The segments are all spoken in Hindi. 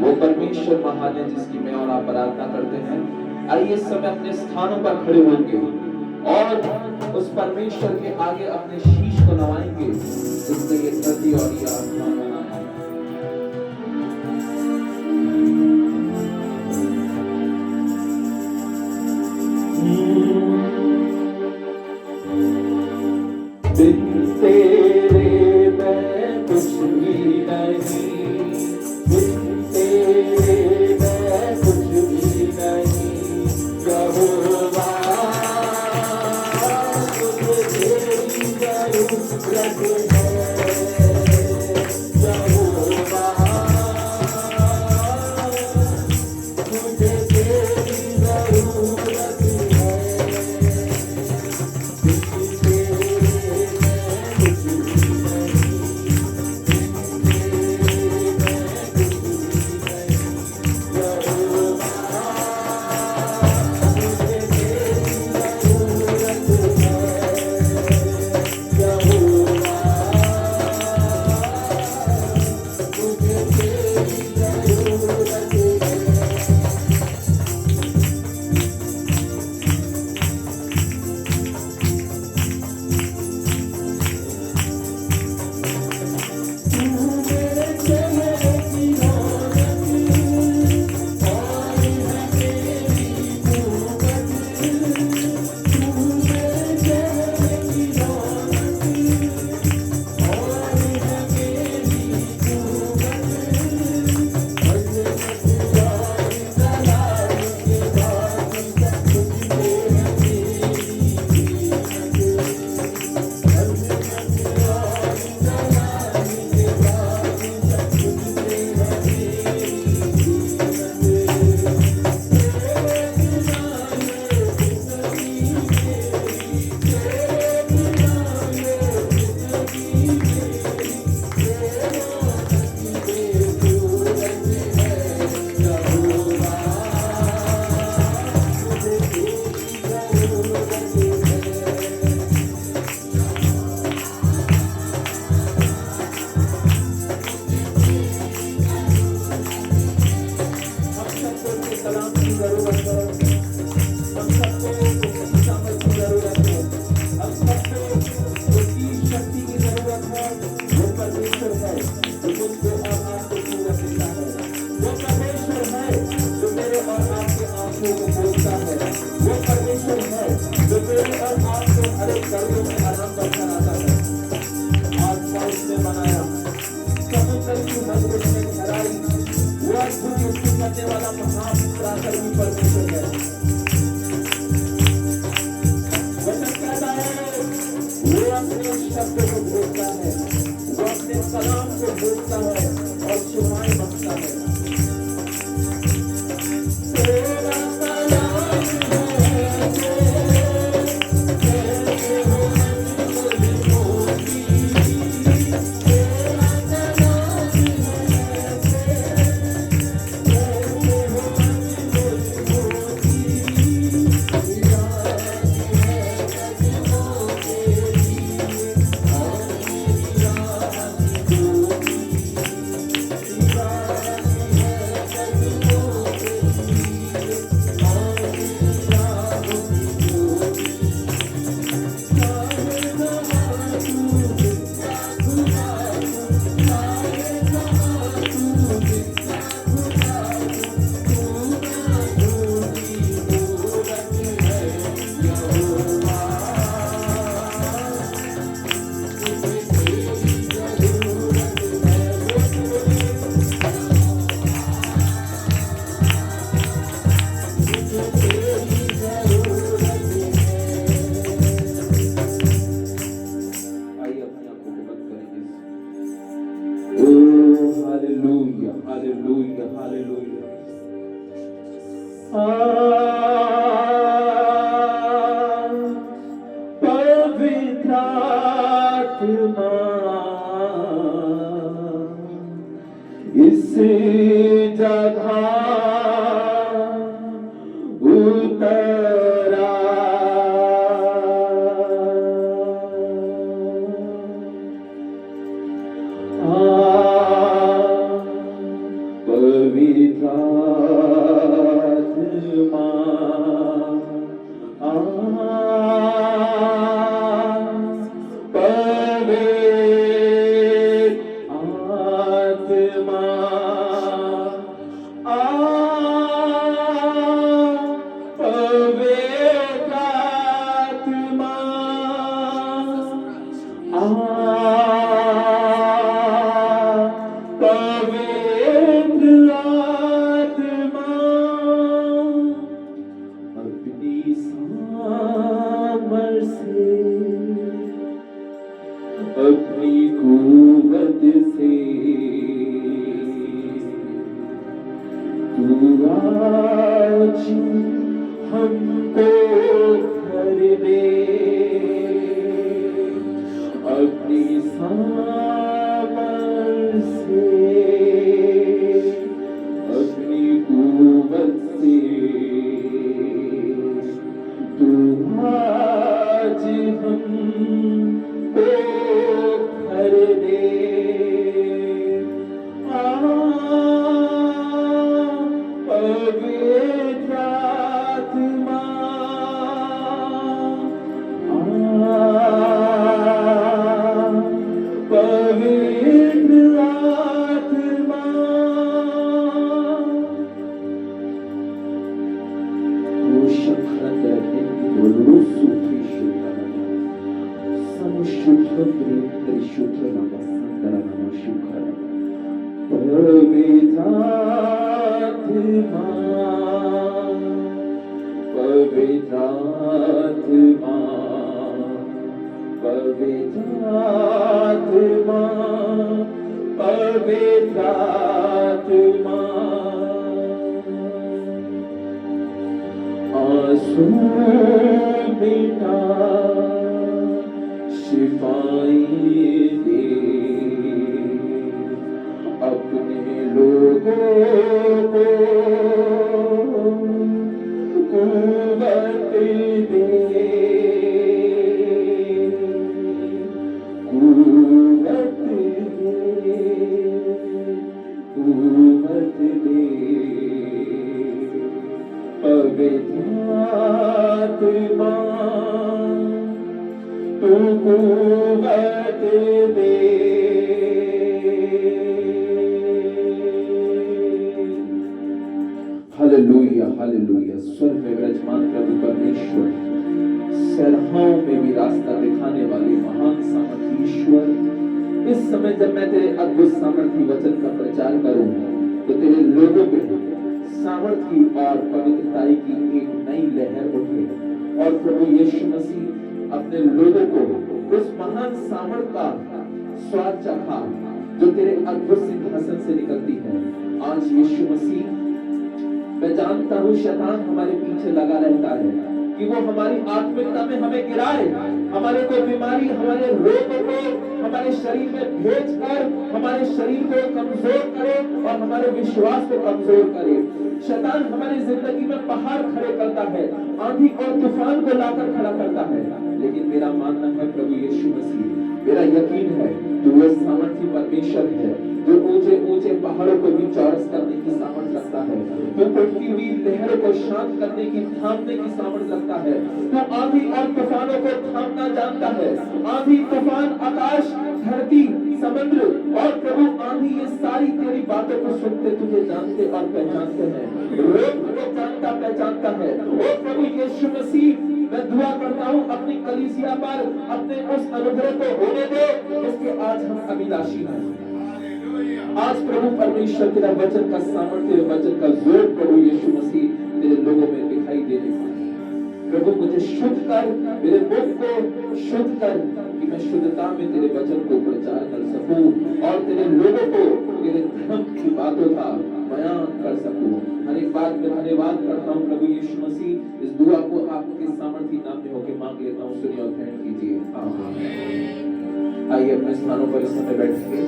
वो परमेश्वर महान है जिसकी मैं और आप आराधना करते हैं। आइए इस समय अपने स्थानों पर खड़े होंगे और उस परमेश्वर के आगे अपने शीश को नवाएंगे जिसने ये धरती और ये आसमान बनाया है। बिन तेरे मैं कुछ भी नहीं, बिन तेरे मैं कुछ भी नहीं। यहोवा तुझे तेरी जरूरत है, यहोवा तुझे तेरी जरूरत है। इस जगह उतरा, पवित्र हमको भर दे अपनी सामर्थ से, अपनी कुव्वत से। तू आज हमको भर दे पवित्र आत्मा, पवित्र आत्मा। O Shakranda Indolusu Trishutana Samushutra Trishutra Namasandara Namashukara पवित्र आत्मा, पवित्र आत्मा, पवित्र आत्मा, पवित्र आत्मा। आंसू बिना शिफाएं दे अपने लोगों को कुव्वत दे, कुव्वत दे, कुव्वत दे। पवित्र आत्मा तू कुव्वत दे। Hallelujah, hallelujah. स्वर्ग में विराजमान प्रभु परमेश्वर, सराहों में भी रास्ता दिखाने वाले महान सामर्थी ईश्वर, इस समय जब मैं तेरे अद्भुत सामर्थी वचन का प्रचार करूं तो तेरे लोगों पे सामर्थी और पवित्रताई की एक नई लहर उठे और प्रभु यीशु मसीह अपने लोगों को उस महान सामर्थ का स्वाद चखा जो तेरे अद्भुत सिंहासन से निकलती है। आज यीशु मसीह, मैं जानता हूँ शैतान हमारे पीछे लगा रहता है कि वो हमारी आत्मिकता में हमें गिराए, हमारे को बीमारी, हमारे रोगों को हमारे शरीर में भेजकर हमारे शरीर को कमजोर करे और हमारे विश्वास को कमजोर करे। शैतान हमारी जिंदगी में पहाड़ खड़े करता है, आंधी और तूफान को लाकर खड़ा करता है। लेकिन मेरा मानना है प्रभु यीशु मसीह, मेरा यकीन है कि वो सामर्थी परमेश्वर है जो ऊंचे ऊंचे पहाड़ों को भी चौरस करने की सामर्थ रखता है, जो उठती हुई लहरों को शांत करने की, थामने की सामर्थ रखता है, जो आंधी और तूफानों को थामना जानता है। आंधी, तूफान, आकाश, धरती, समुद्र और प्रभु आंधी, ये सारी तेरी बातों को सुनते तुझे जानते और पहचानते हैं, रोग को जानता पहचानता है। ओ प्रभु यीशु मसीह, मैं दुआ करता हूँ अपनी कलीसिया पर अपने उस अनुग्रह को होने दे जिसके आज हम अभिलाषी हैं। आज प्रभु परमेश्वर तेरा वचन का सामर्थ्य, वचन का जोर प्रभु यीशु मसीह तेरे लोगों में दिखाई देने पाए। प्रभु मुझे शुद्ध कर, मेरे मुख को शुद्ध कर कि मैं शुद्धता में तेरे वचन को प्रचार कर सकूं और तेरे लोगों को तेरे धर्म की बातों का बयान कर सकूं। हर एक बात में धन्यवाद करता हूं प्रभु यीशु मसीह। इस दुआ को आपके सामर्थी नाम में होकर मांग लेता हूं। सुनिए और ग्रहण कीजिए। आमीन। आइए अपने स्थानों पर इस समय बैठिए।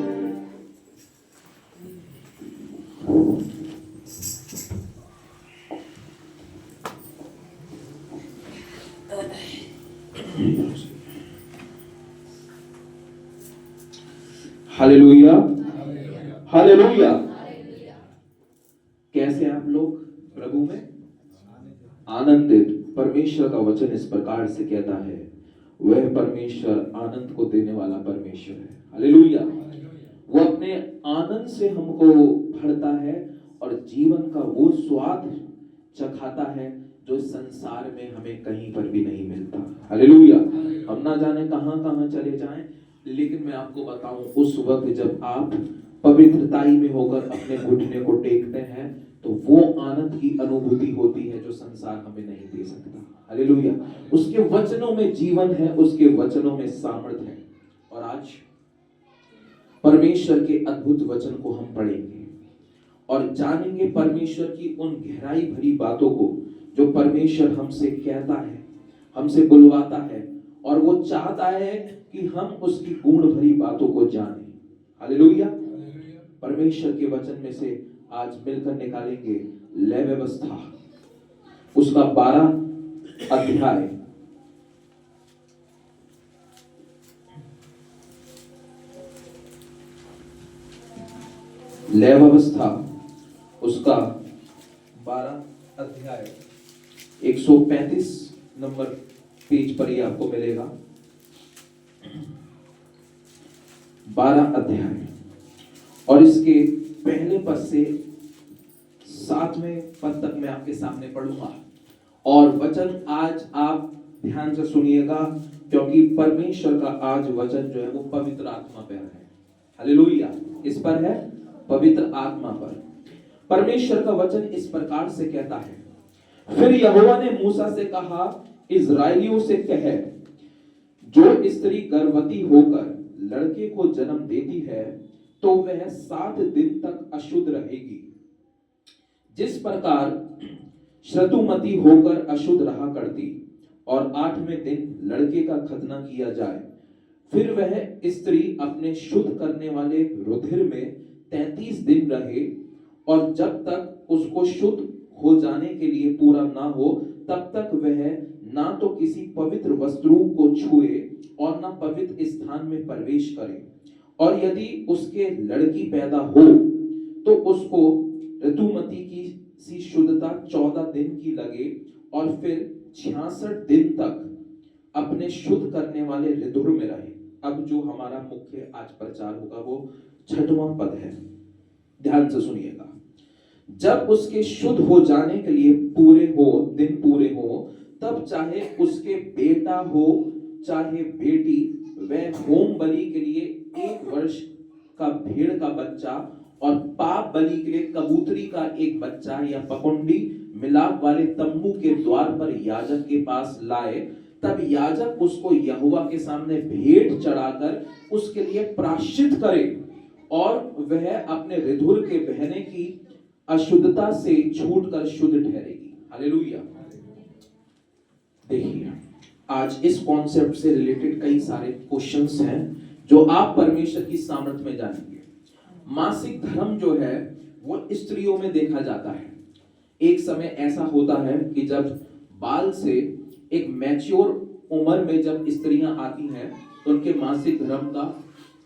Hallelujah, hallelujah. कैसे आप लोग प्रभु में आनंदित? परमेश्वर का वचन इस प्रकार से कहता है, वह परमेश्वर आनंद को देने वाला परमेश्वर है। हालेलुया। वो अपने आनंद से हमको भरता है और जीवन का वो स्वाद चखाता है जो संसार में हमें कहीं पर भी नहीं मिलता। हालेलुया। हम ना जाने कहां कहां चले जाएं, लेकिन मैं आपको बताऊं, उस वक्त जब आप पवित्रताई में होकर अपने घुटने को टेकते हैं तो वो आनंद की अनुभूति होती है जो संसार हमें नहीं दे सकता। हालेलुया। उसके वचनों में जीवन है, उसके वचनों में सामर्थ है। और आज परमेश्वर के अद्भुत वचन को हम पढ़ेंगे और जानेंगे परमेश्वर की उन गहराई भरी बातों को जो परमेश्वर हमसे कहता है, हमसे बुलवाता है, और वो चाहता है कि हम उसकी गुण भरी बातों को जानें। हालेलुया। परमेश्वर के वचन में से आज मिलकर निकालेंगे लय व्यवस्था, उसका 12 अध्याय। लय व्यवस्था उसका 12 अध्याय 135 नंबर पेज पर ही आपको मिलेगा। 12 अध्याय और इसके पहले पद से 7वें पद तक मैं आपके सामने पढ़ूंगा। और वचन आज आप ध्यान से सुनिएगा, क्योंकि परमेश्वर का आज वचन जो है वो पवित्र आत्मा पर है। हालेलुया। इस पर है, पवित्र आत्मा पर। परमेश्वर का वचन इस प्रकार से कहता है, फिर यहोवा ने मूसा से कहा, इस्राएलियों से कहे, जो स्त्री गर्भवती होकर लड़के को जन्म देती है तो वह 7 दिन तक अशुद्ध रहेगी। जिस प्रकार श्रतुमती होकर अशुद्ध रहा करती और 8वें दिन लड़के का खतना किया जाए, फिर वह स्त्री अपने शुद्ध करने वाले रुधिर में 33 दिन रहे, और जब तक उसको शुद्ध हो जाने के लिए पूरा ना हो तब तक वह ना तो किसी पवित्र वस्त्र को छुए और ना पवित्र स्थान में प्रवेश करे। और यदि उसके लड़की पैदा हो तो उसको ऋतुमती की सी शुद्धता 14 दिन की लगे, और फिर 66 दिन तक अपने शुद्ध करने वाले ऋतुर में रहे। अब जो हमारा मुख्य आज प्रचार होगा वो 6वां पद है, ध्यान से सुनिएगा। जब उसके शुद्ध हो जाने के लिए दिन पूरे हो, तब चाहे उसके बेटा हो चाहे बेटी, वह होम बलि के लिए 1 वर्ष का भेड़ का बच्चा और पाप बलि के लिए कबूतरी का एक बच्चा या पकुंडी मिलाप वाले तंबू के द्वार पर याजक के पास लाए। तब याजक उसको यहोवा के सामने भेंट चढ़ाकर उसके लिए प्रायश्चित करे, और वह अपने ऋधुर के बहने की अशुद्धता से छूटकर शुद्ध ठहरेगी। हालेलुया। देखिए, आज इस कॉन्सेप्ट से रिलेटेड कई सारे क्वेश्चंस हैं जो आप परमेश्वर की सामर्थ में जानेंगे। मासिक धर्म जो है वो स्त्रियों में देखा जाता है। एक समय ऐसा होता है कि जब बाल से एक मैच्योर उम्र में जब स्त्रियां आती हैं तो उनके मासिक धर्म का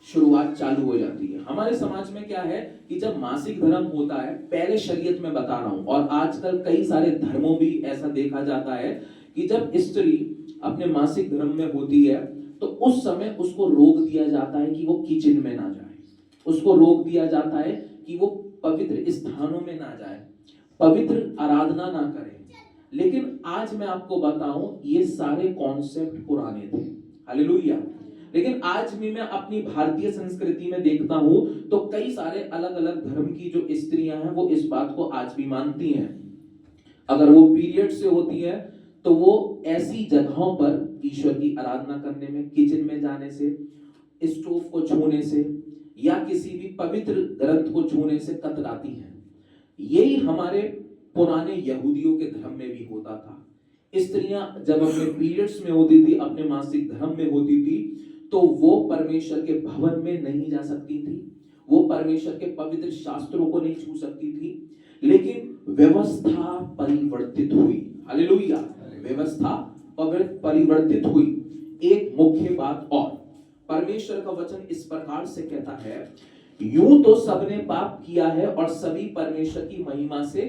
शुरुआत चालू हो जाती है। हमारे समाज में क्या है कि जब मासिक धर्म होता है, पहले शरीयत में बता रहा हूं, और आजकल कई सारे धर्मों भी ऐसा देखा जाता है कि जब स्त्री अपने मासिक धर्म में होती है तो उस समय उसको रोक दिया जाता है कि वो किचन में ना जाए, उसको रोक दिया जाता है कि वो पवित्र स्थानों में ना जाए, पवित्र आराधना ना करे। लेकिन आज मैं आपको बताऊं, ये सारे कॉन्सेप्ट पुराने थे। हालेलुया। लेकिन आज भी मैं अपनी भारतीय संस्कृति में देखता हूं तो कई सारे अलग अलग धर्म की जो स्त्रियां हैं वो इस बात को आज भी मानती हैं। अगर वो पीरियड से होती है तो वो ऐसी जगहों पर ईश्वर की आराधना करने में, किचन में जाने से, स्टोव को छूने से या किसी भी पवित्र ग्रंथ को छूने से कतराती हैं। यही हमारे पुराने यहूदियों के धर्म में भी होता था। स्त्रियां जब अपने पीरियड्स में होती थी, अपने मासिक धर्म में होती थी, तो वो परमेश्वर के भवन में नहीं जा सकती थी, वो परमेश्वर के पवित्र शास्त्रों को नहीं छू सकती थी। लेकिन व्यवस्था परिवर्तित हुई। हालेलुया। व्यवस्था परिवर्तित हुई। एक मुख्य बात और, परमेश्वर का वचन इस प्रकार से कहता है, यूं तो सबने पाप किया है और सभी परमेश्वर की महिमा से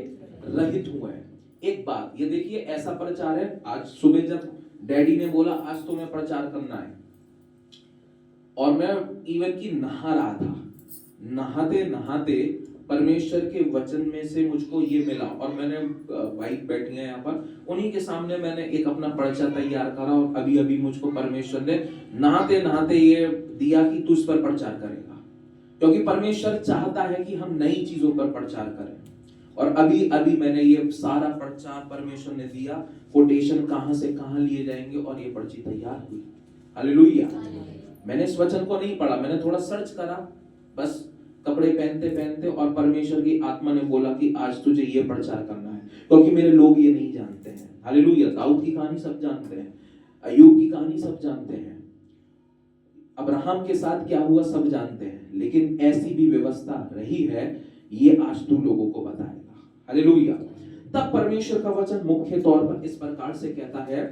रहित हुए हैं। एक बात ये देखिए, ऐसा प्रचार है, आज सुबह जब डैडी ने बोला आज तो मैं प्रचार करना है, और मैं इवन की नहा रहा था, नहाते नहाते परमेश्वर के वचन में से मुझको ये मिला, और मैंने वाइफ बैठी है यहाँ पर, उन्हीं के सामने मैंने एक अपना पर्चा तैयार करा, और अभी अभी मुझको परमेश्वर ने नहाते नहाते ये दिया कि तू इस पर प्रचार करेगा, क्योंकि परमेश्वर चाहता है कि हम नई चीजों पर प्रचार करें। और अभी अभी मैंने ये सारा प्रचार परमेश्वर ने दिया, कोटेशन कहां से कहां लिए जाएंगे, और ये पर्ची तैयार हुई। हालेलुया। मैंने इस वचन को नहीं पढ़ा, मैंने थोड़ा सर्च करा, बस कपड़े पहनते पहनते, और परमेश्वर की आत्मा ने बोला कि आज तुझे ये प्रचार करना है, क्योंकि मेरे लोग ये नहीं जानते हैं। हालेलुया। दाऊद की कहानी सब जानते हैं, अय्यूब की कहानी सब जानते हैं, अब्राहम के साथ क्या हुआ सब जानते हैं, लेकिन ऐसी भी व्यवस्था रही है, ये आज तू लोगों को बताएगा। हालेलुया। तब परमेश्वर का वचन मुख्य तौर पर इस प्रकार से कहता है,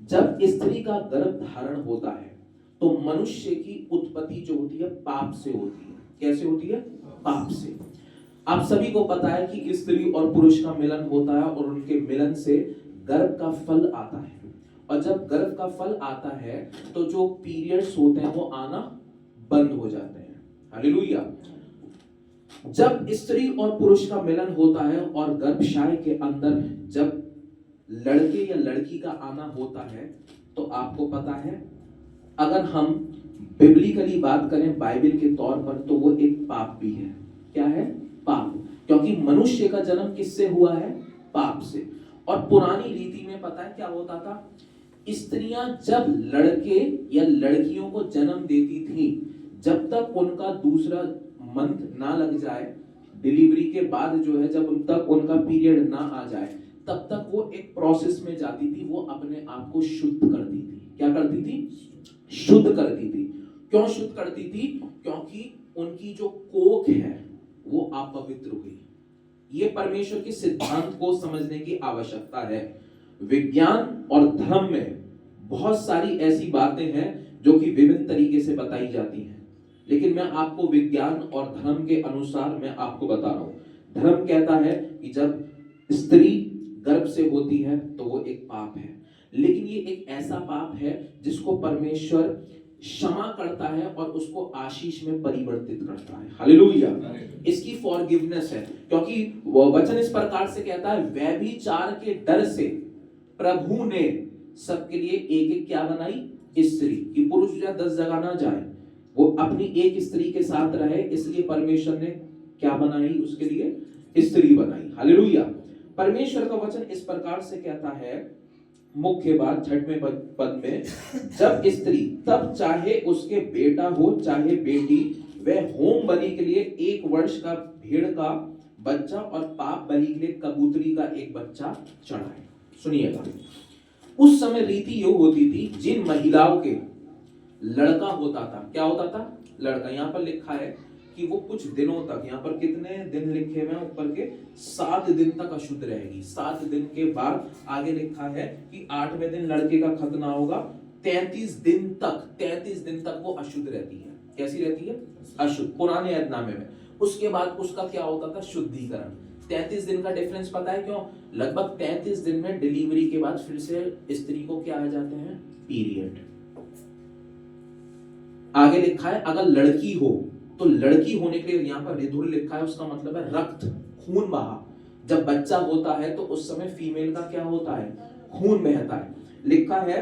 जब स्त्री का गर्भ धारण होता है तो मनुष्य की उत्पत्ति जो होती है पाप से होती है। कैसे होती है? पाप से। आप सभी को पता है कि स्त्री और पुरुष का मिलन होता है और उनके मिलन से गर्भ का फल आता है, और जब गर्भ का फल आता है तो जो पीरियड्स होते हैं वो आना बंद हो जाते हैं। हालेलुया। जब स्त्री और पुरुष का मिलन होता है और गर्भाशय के अंदर जब लड़के या लड़की का आना होता है, तो आपको पता है अगर हम बिब्लिकली बात करें बाइबल के तौर पर, तो वो एक पाप भी है। क्या है? पाप। क्योंकि मनुष्य का जन्म किससे हुआ है? पाप से। और पुरानी रीति में पता है क्या होता था? स्त्रियां जब लड़के या लड़कियों को जन्म देती थी, जब तक उनका दूसरा मंथ ना लग जाए, डिलीवरी के बाद जो है, जब उन तक उनका पीरियड ना आ जाए, तब तक वो एक प्रोसेस में जाती थी, वो अपने आप को शुद्ध करती थी। क्या करती थी? शुद्ध करती थी। क्यों शुद्ध करती थी? क्योंकि उनकी जो कोख है वो अपवित्र हुई। ये परमेश्वर के सिद्धांत को समझने की आवश्यकता है। विज्ञान और धर्म में बहुत सारी ऐसी बातें हैं जो कि विभिन्न तरीके से बताई जाती हैं, लेकिन मैं आपको विज्ञान और धर्म के अनुसार मैं आपको बता रहा हूं। धर्म कहता है कि जब स्त्री गर्भ से होती है तो वो एक पाप है, लेकिन ये एक ऐसा पाप है जिसको परमेश्वर क्षमा करता है और उसको आशीष में परिवर्तित करता है। हालेलुया। इसकी फॉरगिवनेस है, क्योंकि वो वचन इस प्रकार से कहता है, व्यभिचार के डर से प्रभु ने सबके लिए एक एक क्या बनाई? स्त्री। कि पुरुष या 10 जगह ना जाए, वो अपनी एक स्त्री के साथ रहे, इसलिए परमेश्वर ने क्या बनाई? उसके लिए स्त्री बनाई। हालेलुया। परमेश्वर का वचन इस प्रकार से कहता है, मुख्य बात 6वें पद में, जब स्त्री, तब चाहे उसके बेटा हो चाहे बेटी, वह होम बलि के लिए 1 वर्ष का भेड़ का बच्चा और पाप बलि के लिए कबूतरी का एक बच्चा चढ़ाए। सुनिएगा, उस समय रीति ये होती थी, जिन महिलाओं के लड़का होता था, क्या होता था? लड़का। यहाँ पर लिखा है कि वो कुछ दिनों तक, यहाँ पर कितने दिन लिखे हुए हैं ऊपर के? 7 दिन तक अशुद्ध रहेगी। 7 दिन के बाद आगे लिखा है कि 8वें दिन लड़के का खतना होगा। 33 दिन तक वो अशुद्ध रहती है। कैसी रहती है? अशुद्ध। पुराने ऐतनामे में। उसके बाद उसका क्या होता था? शुद्धिकरण। 33 दिन का डिफरेंस पता है क्यों? लगभग 33 दिन में डिलीवरी के बाद फिर से स्त्री को क्या आ जाते हैं? पीरियड। आगे लिखा है अगर लड़की हो तो लड़की होने के लिए, यहाँ पर रिधुर लिखा है, उसका मतलब है रक्त, खून बहा। जब बच्चा होता है तो उस समय फीमेल का क्या होता है? खून बहता है। लिखा है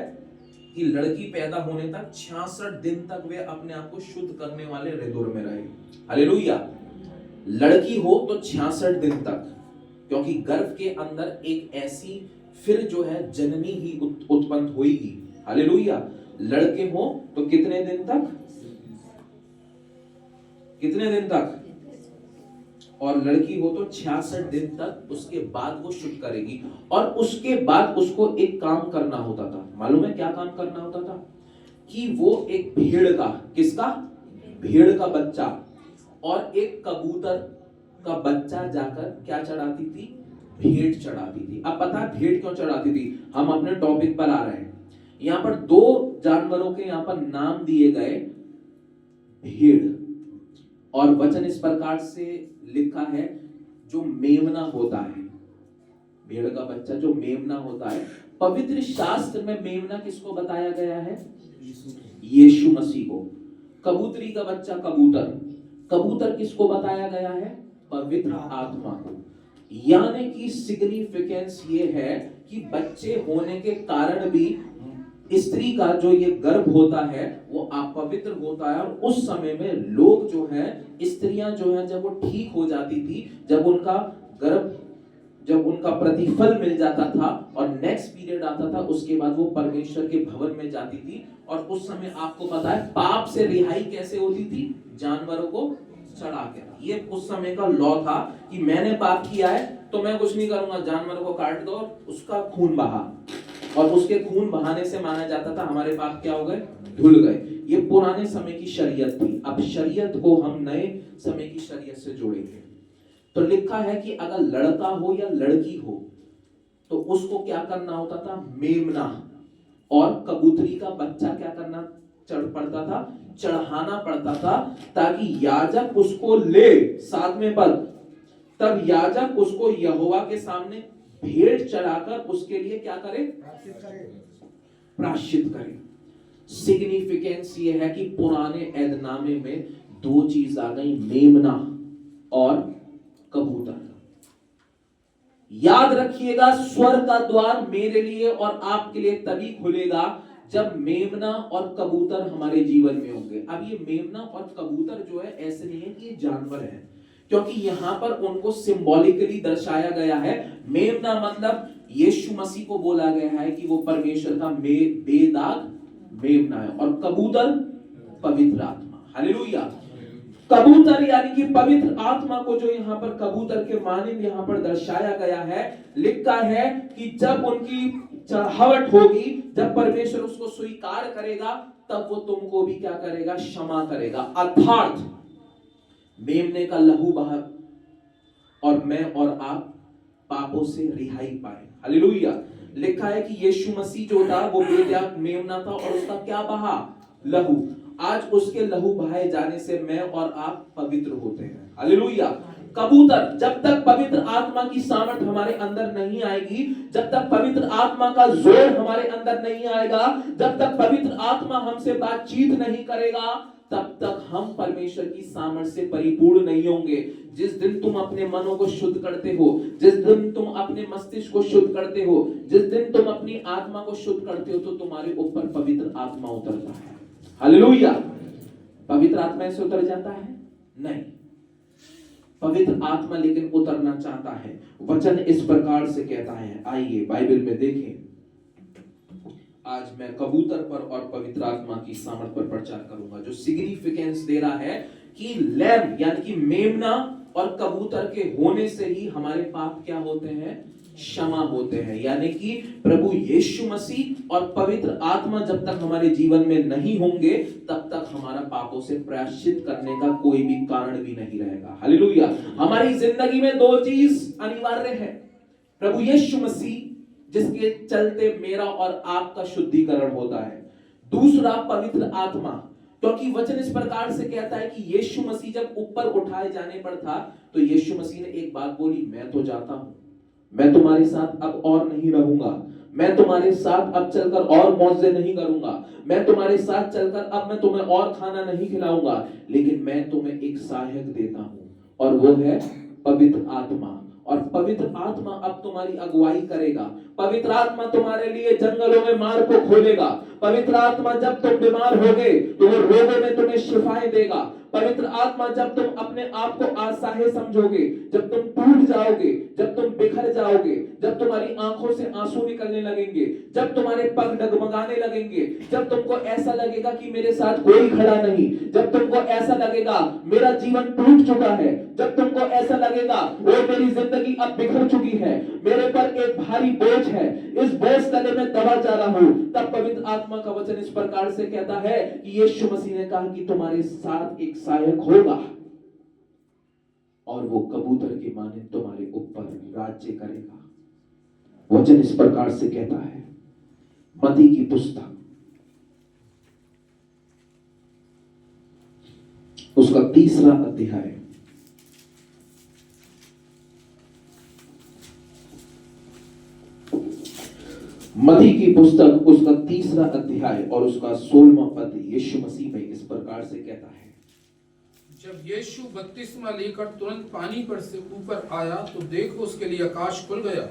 कि लड़की पैदा होने तक 66 दिन तक वे अपने आप को शुद्ध करने वाले रिधुर में रहे। हालेलुया। लड़की हो तो 66 दिन तक, क्योंकि गर्भ के अंदर एक ऐसी फिर जो है जननी ही उत्पन्न होगी। हालेलुया। लड़के हो तो कितने दिन तक? कितने दिन तक? और लड़की हो तो 66 दिन तक। उसके बाद वो शुद्ध करेगी, और उसके बाद उसको एक काम करना होता था। मालूम है क्या काम करना होता था? कि वो एक भेड़ का, किसका? भेड़ का बच्चा और एक कबूतर का बच्चा जाकर क्या चढ़ाती थी? भेंट चढ़ाती थी। अब पता है भेंट क्यों चढ़ाती थी? हम अपने टॉपिक पर आ रहे हैं। यहाँ पर 2 जानवरों के यहाँ पर नाम दिए गए, भेड़, और वचन इस प्रकार से लिखा है, जो मेमना होता है, भेड़ का बच्चा जो मेमना होता है। पवित्र शास्त्र में मेमना किसको बताया गया है? यीशु मसीह को। कबूतरी का बच्चा कबूतर, कबूतर किसको बताया गया है? पवित्र आत्मा को। यानी कि सिग्निफिकेंस ये है कि बच्चे होने के कारण भी स्त्री का जो ये गर्भ होता है वो अपवित्र होता है। और उस समय में लोग जो है, स्त्रियां जो है, जब वो ठीक हो जाती थी, जब उनका गर्भ, जब उनका प्रतिफल मिल जाता था और नेक्स्ट पीरियड आता था, उसके बाद वो परमेश्वर के भवन में जाती थी। और उस समय आपको पता है पाप से रिहाई कैसे होती थी? जानवरों को चढ़ा के। ये उस समय का लॉ था कि मैंने पाप किया है तो मैं कुछ नहीं करूंगा, जानवर को काट दो, उसका खून बहा, और उसके खून बहाने से माना जाता था हमारे पाप क्या हो गए, धुल गए। ये पुराने समय की शरीयत थी। अब शरीयत को हम नए समय की शरीयत से जोड़ेंगे। तो लिखा है कि अगर लड़का हो या लड़की हो तो उसको क्या करना होता था, मेमना और कबूतरी का बच्चा क्या करना चढ़ पड़ता था, चढ़ाना पड़ता था, ताकि याजक उसको ले। 7वें पद, तब याजक उसको यहोवा के सामने भेंट चढ़ाकर उसके लिए क्या करे, प्रायश्चित करे। सिग्निफिकेंस ये है कि पुराने ऐदनामे में 2 चीज आ गई, मेमना और कबूतर। याद रखिएगा, स्वर्ग का द्वार मेरे लिए और आपके लिए तभी खुलेगा जब मेमना और कबूतर हमारे जीवन में होंगे। अब ये मेमना और कबूतर जो है ऐसे नहीं है कि ये जानवर है, क्योंकि यहां पर उनको सिंबॉलिकली दर्शाया गया है। मेमना मतलब यीशु मसीह को बोला गया है कि वो परमेश्वर का बेदाग मेमना है, और कबूतर पवित्र आत्मा। हालेलुया। कबूतर यानी कि पवित्र आत्मा को जो यहाँ पर कबूतर के मानिंद यहाँ पर दर्शाया गया है, लिखा है कि जब उनकी चढ़ावट होगी, जब परमेश्वर उसको स्वीकार करेगा, तब वो तुमको भी क्या करेगा, क्षमा करेगा। अर्थात मेमने का लहू बहा और मैं और आप पापों से रिहाई पाए। हालेलुया। लिखा है कि यीशु मसीह जो था वो बेदाग मेमना था और उसका क्या बहा, लहू। आज उसके लहू बहाए जाने से मैं और आप पवित्र होते हैं। हालेलुया। कबूतर, जब तक पवित्र आत्मा की सामर्थ हमारे अंदर नहीं आएगी, जब तक पवित्र आत्मा का जोर हमारे अंदर नहीं आएगा, जब तक पवित्र आत्मा हमसे बातचीत नहीं करेगा, तब तक हम परमेश्वर की सामर्थ से परिपूर्ण नहीं होंगे। जिस दिन तुम अपने मनों को शुद्ध करते हो, जिस दिन तुम अपने मस्तिष्क को शुद्ध करते हो, जिस दिन तुम अपनी आत्मा को शुद्ध करते हो, तो तुम्हारे ऊपर पवित्र आत्मा उतरता है। हालेलुया। पवित्र आत्मा से उतर जाता है? नहीं। पवित्र आत्मा लेकिन उतरना चाहता है। वचन इस प्रकार से कहता है, आइए बाइबल में देखें। आज मैं कबूतर पर और पवित्र आत्मा की सामर्थ पर प्रचार करूंगा, जो सिग्निफिकेंस दे रहा है कि लैम्ब यानी कि मेमना और कबूतर के होने से ही हमारे पाप क्या होते हैं, क्षमा होते हैं। यानी कि प्रभु यीशु मसीह और पवित्र आत्मा जब तक हमारे जीवन में नहीं होंगे, तब तक हमारा पापों से प्रायश्चित करने का कोई भी कारण भी नहीं रहेगा। हालेलुया। हमारी जिंदगी में 2 चीज अनिवार्य है, प्रभु यीशु मसीह जिसके चलते मेरा और आपका शुद्धिकरण होता है, दूसरा पवित्र आत्मा। क्योंकि वचन इस प्रकार से कहता है कि यीशु मसीह जब ऊपर उठाए जाने पर था, तो यीशु मसीह ने एक बात बोली, मैं तो जाता हूं, मैं तुम्हारे साथ अब और नहीं रहूंगा, मैं तुम्हारे साथ अब चलकर और मौजे नहीं करूंगा, मैं तुम्हारे साथ चलकर अब मैं तुम्हें और खाना नहीं खिलाऊंगा, लेकिन मैं तुम्हें एक सहायक देता हूं, और वो है पवित्र आत्मा। और पवित्र आत्मा अब तुम्हारी अगुवाई करेगा। पवित्र आत्मा तुम्हारे लिए जंगलों में मार्ग को खोलेगा। पवित्र आत्मा जब तुम बीमार होगे तो वो रोगों में तुम्हें शिफाएं देगा। पवित्र आत्मा जब तुम अपने आप को असहाय समझोगे, जब तुम टूट जाओगे, जब तुम बिखर जाओगे, जब तुम्हारी आंखों से आंसू निकलने लगेंगे, जब तुम्हारे पग डगमगाने लगेंगे, जब तुमको ऐसा लगेगा कि मेरे साथ कोई खड़ा नहीं, जब तुमको ऐसा लगेगा मेरा जीवन टूट चुका है, जब तुमको ऐसा लगेगा वो मेरी जिंदगी अब बिखर चुकी है, मेरे पर एक भारी बोझ है, इस बोझ तले में दबा जा रहा हूं, तब पवित्र आत्मा का वचन इस प्रकार से कहता है कि यीशु मसीह ने कहा कि तुम्हारे साथ एक सहायक होगा और वो कबूतर की माने तुम्हारे ऊपर राज्य करेगा। वचन इस प्रकार से कहता है, मत्ती की पुस्तक उसका 3रा अध्याय, मत्ती की पुस्तक उसका 3रा अध्याय और उसका 16वां पद यीशु मसीह में इस प्रकार से कहता है, जब यीशु बपतिस्मा लेकर तुरंत पानी पर से ऊपर आया तो देखो उसके लिए आकाश खुल गया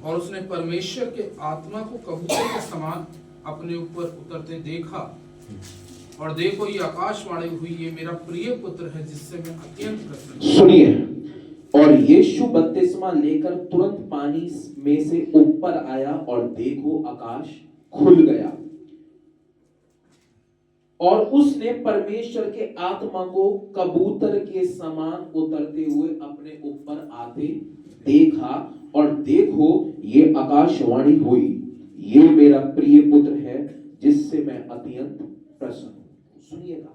और उसने परमेश्वर के आत्मा को कबूतर के समान अपने ऊपर उतरते देखा, और देखो ये आकाशवाणी हुई, ये मेरा प्रिय पुत्र है जिससे मैं अत्यंत प्रसन्न हूं। सुनिए, और यीशु बपतिस्मा लेकर तुरंत पानी में से ऊपर आया और देखो आकाश खुल गया और उसने परमेश्वर के आत्मा को कबूतर के समान उतरते हुए अपने ऊपर आते देखा, और देखो ये आकाशवाणी हुई, ये मेरा प्रिय पुत्र है जिससे मैं अत्यंत प्रसन्न हूं। सुनिएगा,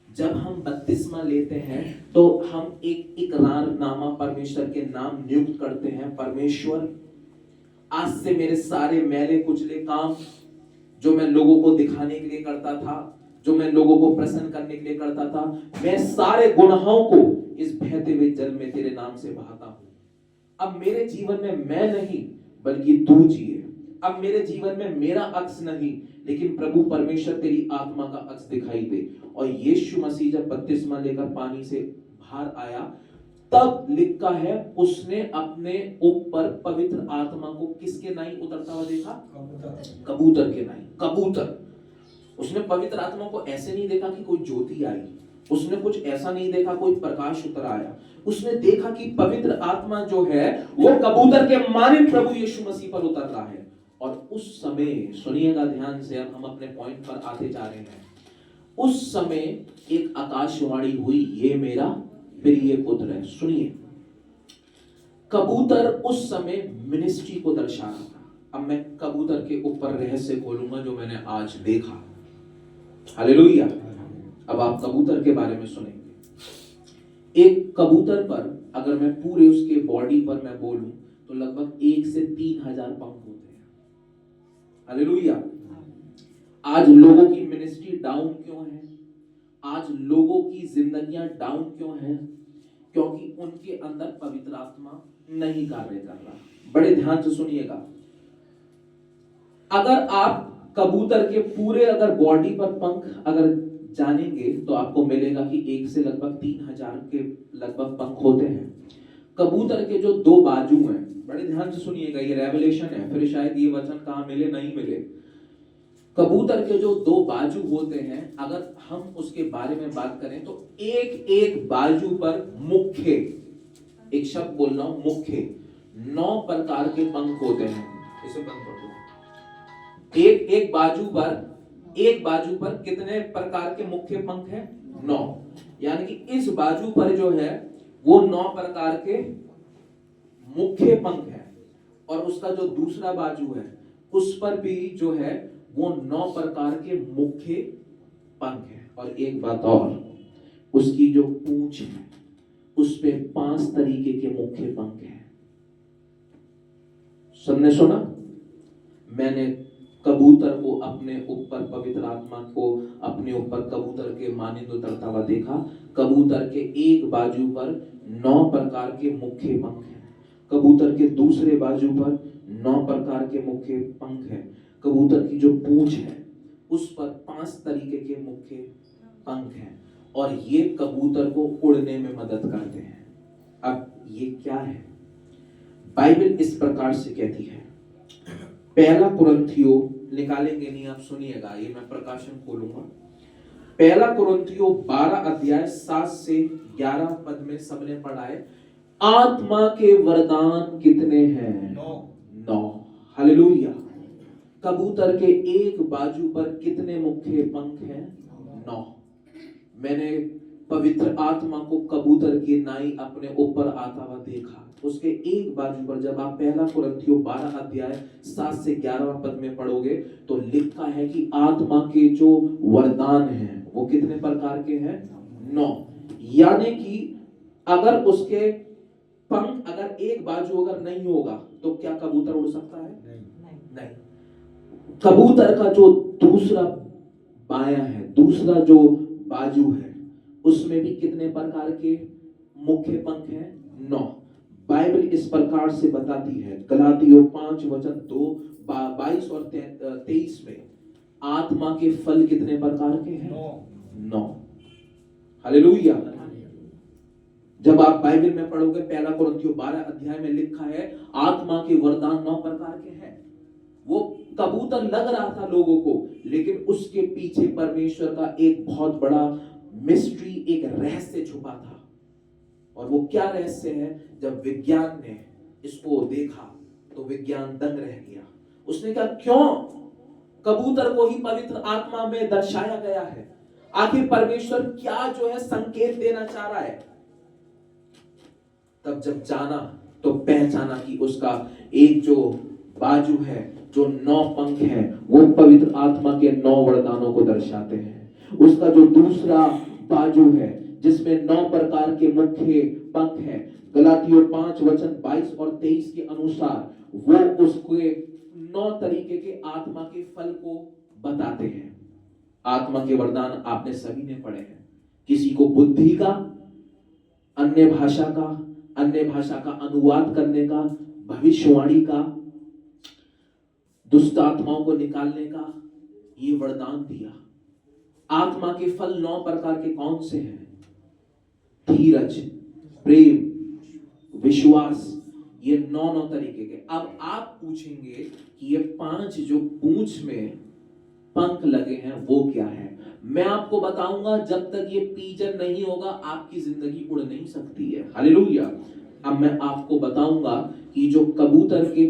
जब हम बपतिस्मा लेते हैं तो हम एक इकरारनामा परमेश्वर के नाम नियुक्त करते हैं। परमेश्वर, आज से मेरे सारे मैले कुचले काम जो मैं लोगों को दिखाने के लिए करता था, जो मैं लोगों को प्रसन्न करने के लिए करता था, मैं सारे गुनाहों को इस बहते हुए जल में तेरे नाम से बहाता हूं। अब मेरे जीवन में मैं नहीं बल्कि तू जिए। अब मेरे जीवन में मेरा अक्स नहीं लेकिन प्रभु परमेश्वर तेरी आत्मा का अक्स दिखाई दे। और यीशु मसीह जब बपतिस्मा लेकर पानी से बाहर आया, तब लिखा है उसने अपने ऊपर पवित्र आत्मा को किसके नाई उतरता हुआ देखा? कबूतर के नाई। कबूतर, उसने पवित्र आत्मा को ऐसे नहीं देखा कि कोई ज्योति आई, उसने कुछ ऐसा नहीं देखा कोई प्रकाश उतर आया, उसने देखा कि पवित्र आत्मा जो है वो कबूतर के मानिंद प्रभु यीशु मसीह पर उतर रहा है। और उस समय, सुनिएगा ध्यान से, अब हम अपने पॉइंट पर आते जा रहे हैं। उस समय एक आकाशवाणी हुई, ये मेरा प्रिय पुत्र है। सुनिए, कबूतर उस समय मिनिस्ट्री को दर्शा रहा था। अब मैं कबूतर के ऊपर रहस्य खोलूंगा जो मैंने आज देखा। हालेलुया। अब आप कबूतर के बारे में सुनेंगे। एक कबूतर पर अगर मैं पूरे उसके बॉडी पर मैं बोलूं तो लगभग 1 से 3,000 पंख होते हैं। हालेलुया। आज लोगों की मिनिस्ट्री डाउन क्यों है? आज लोगों की जिंदगियां डाउन क्यों है? क्योंकि उनके अंदर पवित्र आत्मा नहीं कार्य कर रहा। बड़े ध्यान से सुनिएगा, अगर आप कबूतर के पूरे अगर बॉडी पर पंख अगर जानेंगे तो आपको मिलेगा कि 1 से लगभग 3,000 के लगभग पंख होते हैं। कबूतर के जो 2 बाजू हैं, बड़े ध्यान से सुनिएगा, ये रेवलेशन है, फिर शायद ये वचन कहां मिले नहीं मिले। कबूतर के जो 2 बाजू होते हैं, अगर हम उसके बारे में बात करें तो एक एक बाजू पर मुख्य, एक शब्द बोल रहा हूं, मुख्य 9 प्रकार के पंख होते हैं। इसे बंद कर दो। एक बाजू पर कितने प्रकार के मुख्य पंख हैं? 9। यानी कि इस बाजू पर जो है वो 9 प्रकार के मुख्य पंख है, और उसका जो दूसरा बाजू है उस पर भी जो है वो 9 प्रकार के मुख्य पंख है। और एक बात और, उसकी जो पूंछ है उस पे 5 तरीके के मुख्य पंख हैं। सबने सुना? मैंने कबूतर को अपने ऊपर, पवित्र आत्मा को अपने ऊपर कबूतर के मानिंद उतरता हुआ देखा। कबूतर के एक बाजू पर 9 प्रकार के मुख्य पंख हैं, कबूतर के दूसरे बाजू पर 9 प्रकार के मुख्य पंख हैं, कबूतर की जो पूंछ है उस पर 5 तरीके के मुख्य पंख हैं, और ये कबूतर को उड़ने में मदद करते हैं। अब ये क्या है? बाइबल इस प्रकार से कहती है, पहला कुरिन्थियों, निकालेंगे नहीं आप सुनिएगा, ये मैं प्रकाशन खोलूंगा। पहला कुरिन्थियों 12 अध्याय 7 से 11 पद में सबने पढ़ा है, आत्मा के वरदान कितने हैं? 9। हालेलुया। कबूतर के एक बाजू पर कितने मुख्य पंख हैं? 9। मैंने पवित्र आत्मा को कबूतर की नाई अपने ऊपर आता हुआ देखा। उसके एक बाजू पर, जब आप पहला कुरिन्थियों 12 अध्याय 7 से 11 पद में पढ़ोगे तो लिखा है कि आत्मा के जो वरदान हैं वो कितने प्रकार के हैं? 9। यानी कि अगर उसके पंख अगर एक बाजू अगर नहीं होगा तो क्या कबूतर उड़ सकता है? नहीं। कबूतर का जो दूसरा बायां है, दूसरा जो बाजू है, उसमें भी कितने प्रकार के मुख्य पंख हैं? 9। बाइबल इस प्रकार से बताती है, गलातियों 5 वचन 2, 22 और 23 में, आत्मा के फल कितने प्रकार के हैं? 9। हालेलुया। जब आप बाइबल में पढ़ोगे पहला कुरिन्थियों 12 अध्याय में लिखा है आत्मा के वरदान 9 प्रकार के हैं। वो कबूतर लग रहा था लोगों को, लेकिन उसके पीछे परमेश्वर का एक बहुत बड़ा मिस्ट्री, एक रहस्य छुपा था। और वो क्या रहस्य है? जब विज्ञान ने इसको देखा तो विज्ञान दंग रह गया। उसने कहा क्यों कबूतर को ही पवित्र आत्मा में दर्शाया गया है। आखिर परमेश्वर क्या जो है संकेत देना चाह रहा है? तब जब जाना तो पहचाना कि उसका एक जो बाजू है, जो 9 पंख है, वो पवित्र आत्मा के 9 वरदानों को दर्शाते हैं। उसका जो दूसरा बाजू है जिसमें 9 प्रकार के मुख्य पंख हैं, गलातियों 5 वचन 22 और 23 के अनुसार वो उसके 9 तरीके के आत्मा के फल को बताते हैं। आत्मा के वरदान आपने सभी ने पढ़े हैं। किसी को बुद्धि का, अन्य भाषा का अनुवाद करने का, भविष्यवाणी का, दुष्ट आत्माओं को निकालने का ये वरदान दिया। आत्मा के फल 9 प्रकार के कौन से हैं? धीरज, प्रेम, विश्वास, ये 9 तरीके के। अब आप पूछेंगे कि ये 5 जो पूंछ में पंख लगे हैं वो क्या है? मैं आपको बताऊंगा, जब तक ये पीजन नहीं होगा आपकी जिंदगी उड़ नहीं सकती है। हालेलुया। अब मैं आपको बताऊंगा कि जो कबूतर के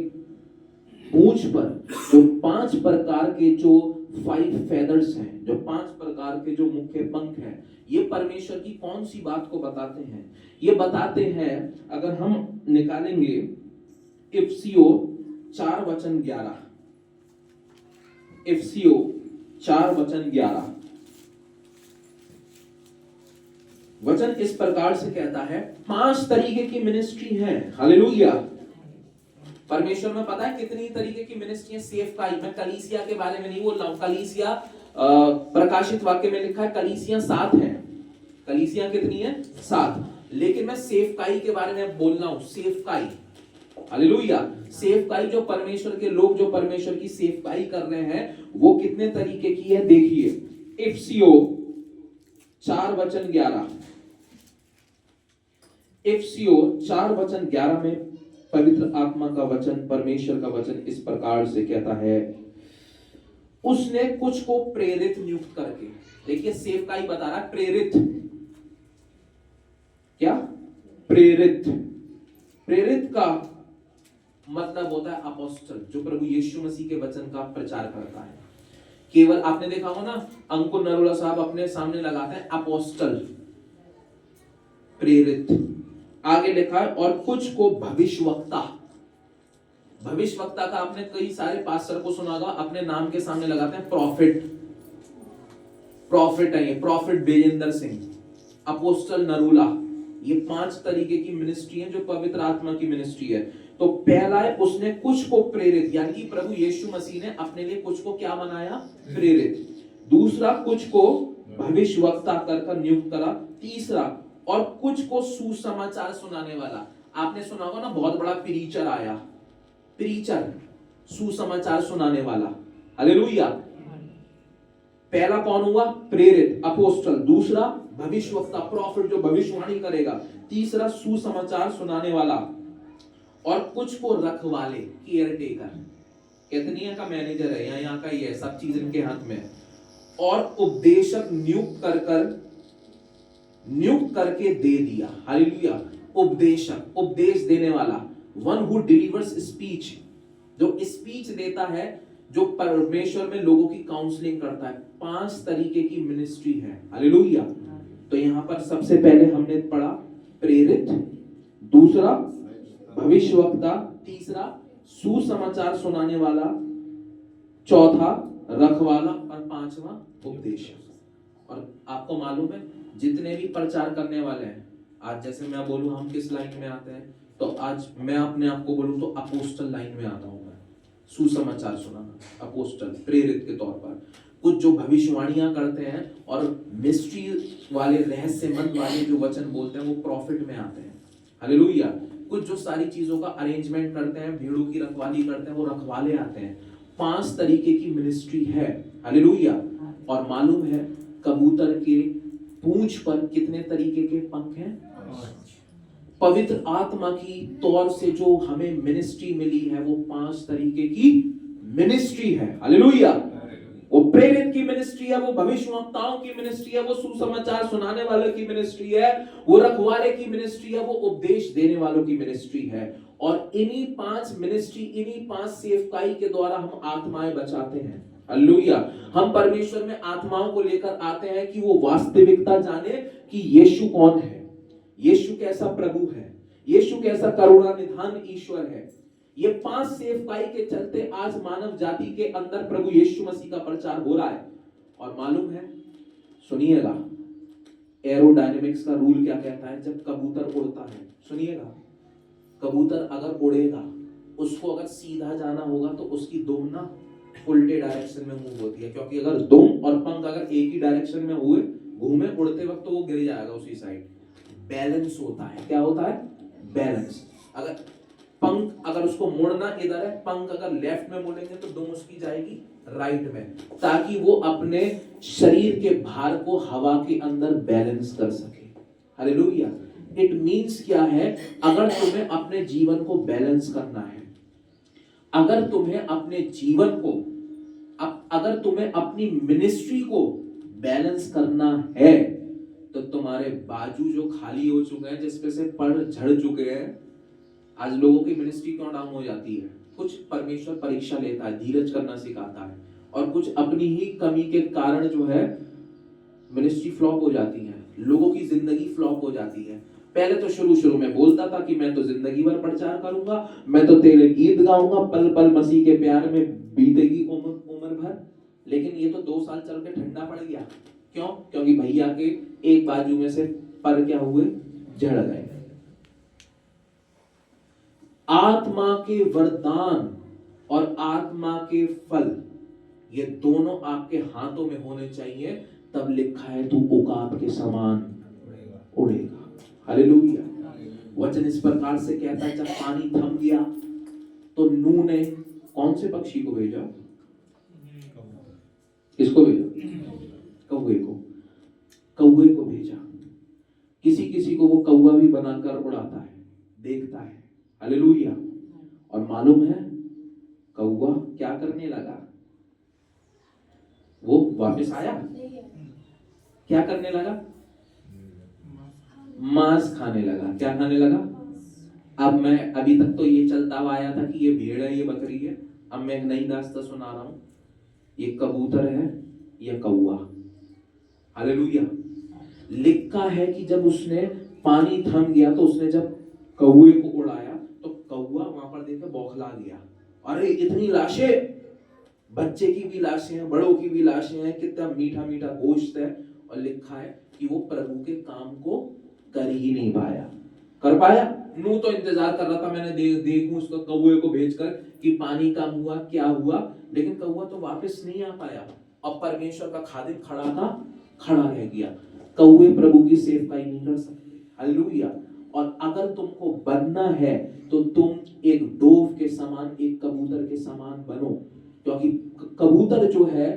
पूंछ पर जो 5 प्रकार के जो 5 फेदर्स हैं, जो 5 प्रकार के जो मुख्य पंख हैं, ये परमेश्वर की कौन सी बात को बताते हैं? ये बताते हैं, अगर हम निकालेंगे इफिसियों 4 वचन 11, इफिसियों 4 वचन 11 वचन इस प्रकार से कहता है, 5 तरीके की मिनिस्ट्री है। हालेलुया। परमेश्वर में पता है कितनी तरीके की मिनिस्ट्री है? सेवकाई। मैं कलीसिया के बारे में नहीं बोल रहा हूं। कलीसिया प्रकाशित वाक्य में लिखा है कलीसिया 7 है। कलीसिया कितनी है? 7। लेकिन मैं सेवकाई के बारे में बोल रहा हूं। सेवकाई, हालेलुया। सेवकाई, जो परमेश्वर के लोग जो परमेश्वर की सेवकाई कर रहे हैं, वो कितने तरीके की है देखिए। इफिसियों 4 वचन 11, इफिसियों 4 वचन 11 में पवित्र आत्मा का वचन, परमेश्वर का वचन इस प्रकार से कहता है, उसने कुछ को प्रेरित नियुक्त करके। देखिए सेवकाई बता रहा है प्रेरित। क्या? प्रेरित। प्रेरित का मतलब होता है अपोस्टल, जो प्रभु यीशु मसीह के वचन का प्रचार करता है। केवल आपने देखा हो ना, अंकुर नरोला साहब अपने सामने लगाते हैं अपोस्टल, प्रेरित। आगे लिखा है और कुछ को भविष्यवक्ता। भविष्यवक्ता का आपने कई सारे पास्टर को सुना होगा, अपने नाम के सामने लगाते हैं प्रॉफिट। प्रॉफिट है ये, प्रॉफिट बेजेंद्र सिंह, अपोस्टल नरूला। ये 5 तरीके की मिनिस्ट्री है जो पवित्र आत्मा की मिनिस्ट्री है। तो पहला है, उसने कुछ को प्रेरित, यानी कि प्रभु यीशु मसीह ने अपने लिए कुछ को क्या बनाया? प्रेरित। दूसरा, कुछ को भविष्यवक्ता कर नियुक्त करा। तीसरा, और कुछ को सुसमाचार सुनाने वाला। आपने सुना होगा ना, बहुत बड़ा प्रीचर आया, प्रीचर, सुसमाचार सुनाने वाला। हालेलुया। पहला कौन हुआ? प्रेरित, अपोस्टल। दूसरा भविष्यवक्ता, प्रॉफिट, जो भविष्यवाणी करेगा। तीसरा सुसमाचार सुनाने वाला। और कुछ को रखवाले, केयर टेकर, कितनी का मैनेजर है यहाँ का ही है, सब चीज इनके हाथ में। और उपदेशक नियुक्त करके दे दिया। हालेलुया। उपदेशक, उपदेश देने वाला, वन हु डिलीवर्स स्पीच, जो स्पीच देता है, जो परमेश्वर में लोगों की काउंसलिंग करता है। 5 तरीके की मिनिस्ट्री है। हालेलुया। तो यहां पर सबसे पहले हमने पढ़ा प्रेरित, दूसरा भविष्यवक्ता, तीसरा सुसमाचार सुनाने वाला, चौथा रखवाला, और 5वां उपदेशक। और आपको मालूम है जितने भी प्रचार करने वाले हैं, आज जैसे मैं बोलूं हम किस लाइन में आते हैं, तो आज मैं अपने आप को बोलूं तो अपोस्टल लाइन में आता हूं मैं। सुसमाचार सुनाना, अपोस्टल, प्रेरित के तौर पर। कुछ जो भविष्यवाणियां करते हैं और मिस्ट्री वाले, रहस्यमंद वाले जो वचन बोलते हैं, वो प्रॉफिट में आते हैं। हालेलुया। कुछ जो सारी चीजों का अरेंजमेंट करते हैं, भीड़ों की रखवाली करते हैं, वो रखवाले आते हैं। 5 तरीके की मिनिस्ट्री है। हालेलुया। और मालूम है कबूतर के पूंछ पर कितने तरीके के पंख हैं? पवित्र आत्मा की तौर से जो हमें मिनिस्ट्री मिली है, वो 5 तरीके की मिनिस्ट्री है। हालेलुया। वो प्रेरित की मिनिस्ट्री है, वो भविष्यवक्ताओं की मिनिस्ट्री है, वो सुसमाचार सुनाने वालों की मिनिस्ट्री है, वो रखवाले की मिनिस्ट्री है, वो उपदेश देने वालों की मिनिस्ट्री है। और इन्हीं 5 मिनिस्ट्री, इन्हीं 5 सेवकाई के द्वारा हम आत्माएं बचाते हैं। हालेलुया। हम परमेश्वर में आत्माओं को लेकर आते हैं कि वो वास्तविकता जाने कि यीशु कौन है, यीशु कैसा प्रभु है, यीशु कैसा करुणा निधान ईश्वर है। ये 5 सेवकाई के चलते आज मानव जाति के अंदर प्रभु यीशु मसीह का प्रचार हो रहा है। और मालूम है, सुनिएगा, एरोडायनेमिक्स का रूल क्या कहता है। जब कबूतर उड़ता है, सुनिएगा, कबूतर अगर उड़ेगा, उसको अगर सीधा जाना होगा तो उसकी दुम ना उल्टे डायरेक्शन में मूव होती है, क्योंकि अगर दुम और पंख अगर एक ही डायरेक्शन में हुए घूमे उड़ते वक्त तो वो गिर जाएगा उसी साइड। बैलेंस होता है, क्या होता है, बैलेंस। अगर पंख अगर उसको मोड़ना इधर है, पंख अगर लेफ्ट में मोड़ेंगे तो दुम उसकी जाएगी राइट में, ताकि वो अपने शरीर के भार को हवा के अंदर बैलेंस कर सके। हालेलुया। इट मींस क्या है, अगर तुम्हें अपने जीवन को बैलेंस करना है, अगर तुम्हें अपने जीवन को, अगर तुम्हें अपनी मिनिस्ट्री को बैलेंस करना है, तो तुम्हारे बाजू जो खाली हो चुके हैं, जिसपे से पड़ झड़ चुके हैं। आज लोगों की मिनिस्ट्री क्यों डाउन हो जाती है? कुछ परमेश्वर परीक्षा लेता है, धीरज करना सिखाता है, और कुछ अपनी ही कमी के कारण जो है मिनिस्ट्री फ्लॉप हो जाती है, लोगों की जिंदगी फ्लॉप हो जाती है। पहले तो शुरू में बोलता था कि मैं तो जिंदगी भर प्रचार करूंगा, मैं तो तेरे गीत गाऊंगा, पल पल मसीह के प्यार में बीतेगी उम्र भर। लेकिन ये तो 2 साल चल के ठंडा पड़ गया। क्यों? क्योंकि भैया के एक बाजू में से पर क्या हुए, झड़ गए। आत्मा के वरदान और आत्मा के फल, ये दोनों आपके हाथों में होने चाहिए, तब लिखा है तू उकाब के समान उड़ेगा। हालेलुया। वचन इस प्रकार से कहता है, जब पानी थम गया तो नूह ने कौन से पक्षी को भेजा? किसको भेजा? कौवे को भेजा। किसी किसी को वो कौवा भी बनाकर उड़ाता है, देखता है। हालेलुया। और मालूम है कौवा क्या करने लगा? वो वापस आया, क्या करने लगा? मांस खाने लगा। क्या खाने लगा? अब मैं अभी तक तो ये चलता हुआ आया था कि ये भेड़ है, ये बकरी है। अब मैं एक नई दास्तां सुना रहा हूं, ये कबूतर है या कौवा। हालेलुया। लिखा है कि जब उसने पानी थम गया तो उसने जब कौवे को उड़ाया तो कौवा वहां पर देखकर बौखला गया। अरे इतनी लाशें, बच्चे की भी लाशें हैं, बड़ों की भी लाशें हैं, कितना मीठा मीठा गोश्त है। और लिखा है कि वो प्रभु के काम को कर ही नहीं पाया। कर पाया? नूह तो इंतजार कर रहा था, मैंने देखूं उसको कौवे को भेजकर कि पानी कम हुआ, क्या हुआ, लेकिन कौवा तो वापस नहीं आ पाया। अब परमेश्वर का खादिम खड़ा रह गया। कौवे प्रभु की सेवकाई नहीं कर सकते। हालेलुया। और अगर तुमको बनना है तो तुम एक डोव के समान, एक कबूतर के समान बनो, क्योंकि कबूतर जो है,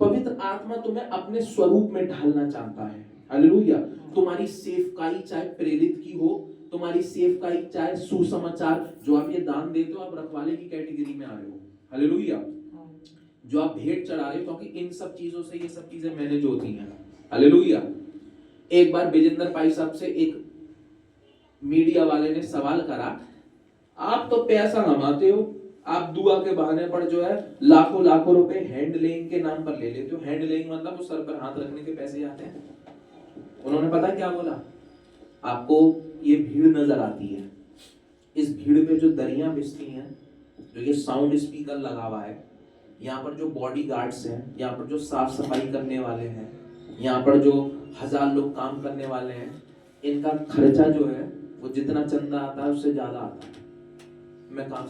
पवित्र आत्मा तुम्हें अपने स्वरूप में ढालना चाहता है। हालेलुया। तुम्हारी सेवकाई चाहे प्रेरित की हो, तुम्हारी सेवकाई चाहे सुसमाचार, जो आप ये दान देते हो, आप रखवाले की कैटेगरी में आ रहे हो। हालेलुया। जो आप भेंट चढ़ा रहे हो, क्योंकि इन सब चीजों से ये सब चीजें मैनेज होती हैं। हालेलुया। एक बार विजेंद्र भाई साहब से एक मीडिया वाले ने सवाल करा, आप तो पैसा कमाते हो, आप दुआ के बहाने पर जो है लाखों रुपए हैंडलिंग के नाम पर ले लेते हो। हैंडलिंग मतलब वो सर पर हाथ रखने के पैसे आते हैं। उन्होंने पता क्या बोला? आपको ये भीड़ नजर आती है, इस भीड़ में जो दरियां बिछती हैं, जो ये साउंड स्पीकर लगा हुआ है, यहाँ पर जो बॉडी गार्ड्स हैं, यहाँ पर जो साफ सफाई करने वाले हैं, यहाँ पर जो 1000 लोग काम करने वाले हैं, इनका खर्चा जो है वो जितना चंदा आता है उससे ज्यादा आता है। मैं कहां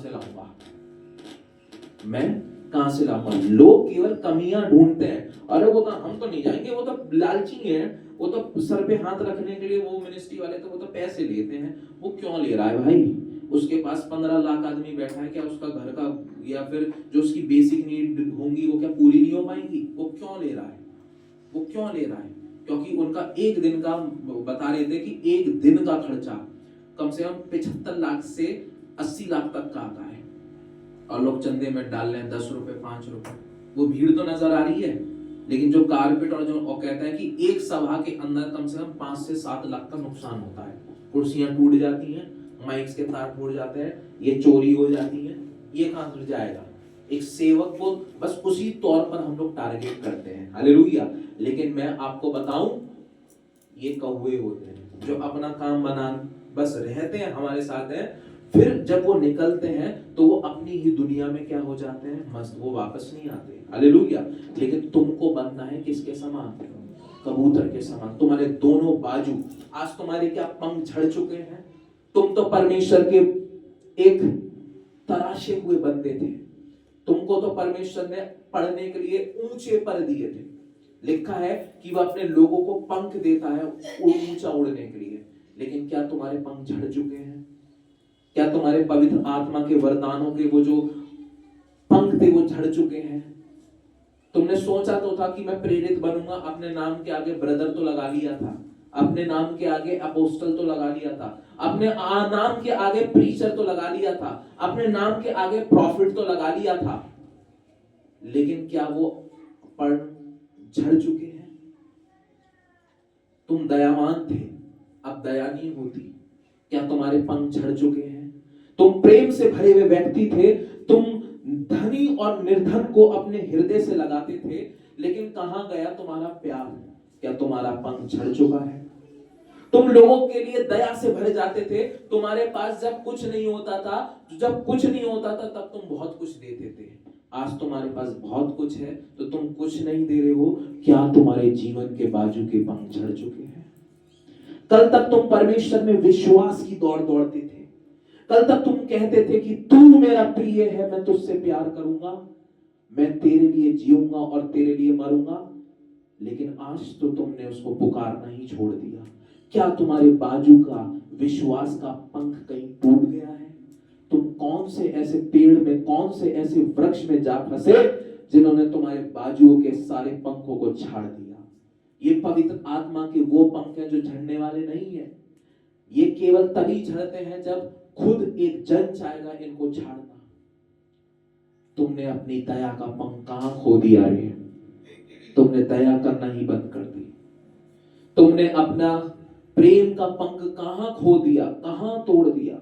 से लाऊंगा? लोग केवल कमियां ढूंढते हैं। अरे वो तो हम तो नहीं जाएंगे, वो तो लालची हैं, वो तो सर पे हाथ रखने के लिए, वो मिनिस्ट्री वाले तो वो तो पैसे लेते हैं। वो क्यों ले रहा है भाई? उसके पास 15 लाख आदमी बैठा है, क्या उसका घर का या फिर जो उसकी बेसिक नीड होंगी वो क्या पूरी नहीं हो पाएंगी? वो क्यों ले रहा है? क्योंकि उनका एक दिन का, बता रहे थे कि एक दिन का खर्चा कम से कम 75 लाख से 80 लाख तक का आता है, और लोग चंदे में डाल रहे हैं 10 रुपए 5 रुपए। वो भीड़ तो नजर आ रही है, लेकिन जो कारपेट और जो कहता है कि एक सभा के अंदर कम से कम 5 से 7 लाख का नुकसान होता है। कुर्सियां टूट जाती हैं, माइक्स के तार टूट जाते हैं, ये चोरी हो जाती है, ये कहां से जाएगा? एक सेवक को बस उसी तौर पर हम लोग टारगेट करते हैं। हालेलुया। लेकिन मैं आपको बताऊं, ये कौवे होते हैं जो अपना काम बना बस रहते हैं, हमारे साथ हैं, फिर जब वो निकलते हैं तो वो अपनी ही दुनिया में क्या हो जाते हैं, मस्त, वो वापस नहीं आते। हालेलुया। लेकिन तुमको बनना है किसके समान? कबूतर के समान। तुम्हारे दोनों बाजू, आज तुम्हारे क्या पंख झड़ चुके हैं? तुम तो परमेश्वर के एक तराशे हुए बंदे थे। तुमको तो परमेश्वर ने पढ़ने के लिए ऊंचे पर दिए थे। लिखा है कि वह अपने लोगों को पंख देता है ऊंचा उड़ने के लिए। लेकिन क्या तुम्हारे पंख झड़ चुके हैं? क्या तुम्हारे पवित्र आत्मा के वरदानों के वो जो पंख थे वो झड़ चुके हैं? तुमने सोचा तो था कि मैं प्रेरित बनूंगा, अपने नाम के आगे ब्रदर तो लगा लिया था, अपने नाम के आगे अपोस्टल तो लगा लिया था, अपने नाम के आगे प्रीचर तो लगा लिया था, अपने नाम के आगे प्रॉफिट तो लगा लिया था। लेकिन क्या वो पढ़ झड़ चुके हैं? तुम दयावान थे, अब दया नहीं होती। क्या तुम्हारे पंख झड़ चुके हैं? तुम प्रेम से भरे हुए व्यक्ति थे, तुम धनी और निर्धन को अपने हृदय से लगाते थे, लेकिन कहां गया तुम्हारा प्यार? क्या तुम्हारा पंख झड़ चुका है? तुम लोगों के लिए दया से भरे जाते थे, तुम्हारे पास जब कुछ नहीं होता था, तब तुम बहुत कुछ देते थे। आज तुम्हारे पास बहुत कुछ है तो तुम कुछ नहीं दे रहे हो। क्या तुम्हारे जीवन के बाजू के पंख झड़ चुके हैं? कल तक तुम परमेश्वर में विश्वास की दौड़ दौड़ते थे, कल तक तुम कहते थे कि तू मेरा प्रिय है, मैं तुझसे प्यार करूंगा, मैं तेरे लिए जीऊंगा और तेरे लिए मरूंगा। लेकिन आज तो तुमने उसको पुकारना ही छोड़ दिया। क्या तुम्हारे बाजू का विश्वास का पंख कहीं टूट गया है? तुम कौन से ऐसे पेड़ में, कौन से ऐसे वृक्ष में जा फंसे जिन्होंने तुम्हारे बाजुओं के सारे पंखों को छाड़ दिया? ये पवित्र आत्मा के वो पंख हैं जो झड़ने वाले नहीं है। ये केवल तभी झड़ते हैं जब खुद एक जन चाहेगा इनको छाड़ना। तुमने अपनी दया का पंख कहां खो दिया रे? तुमने दया करना ही बंद कर दी। तुमने अपना प्रेम का पंख कहां खो दिया, कहां तोड़ दिया?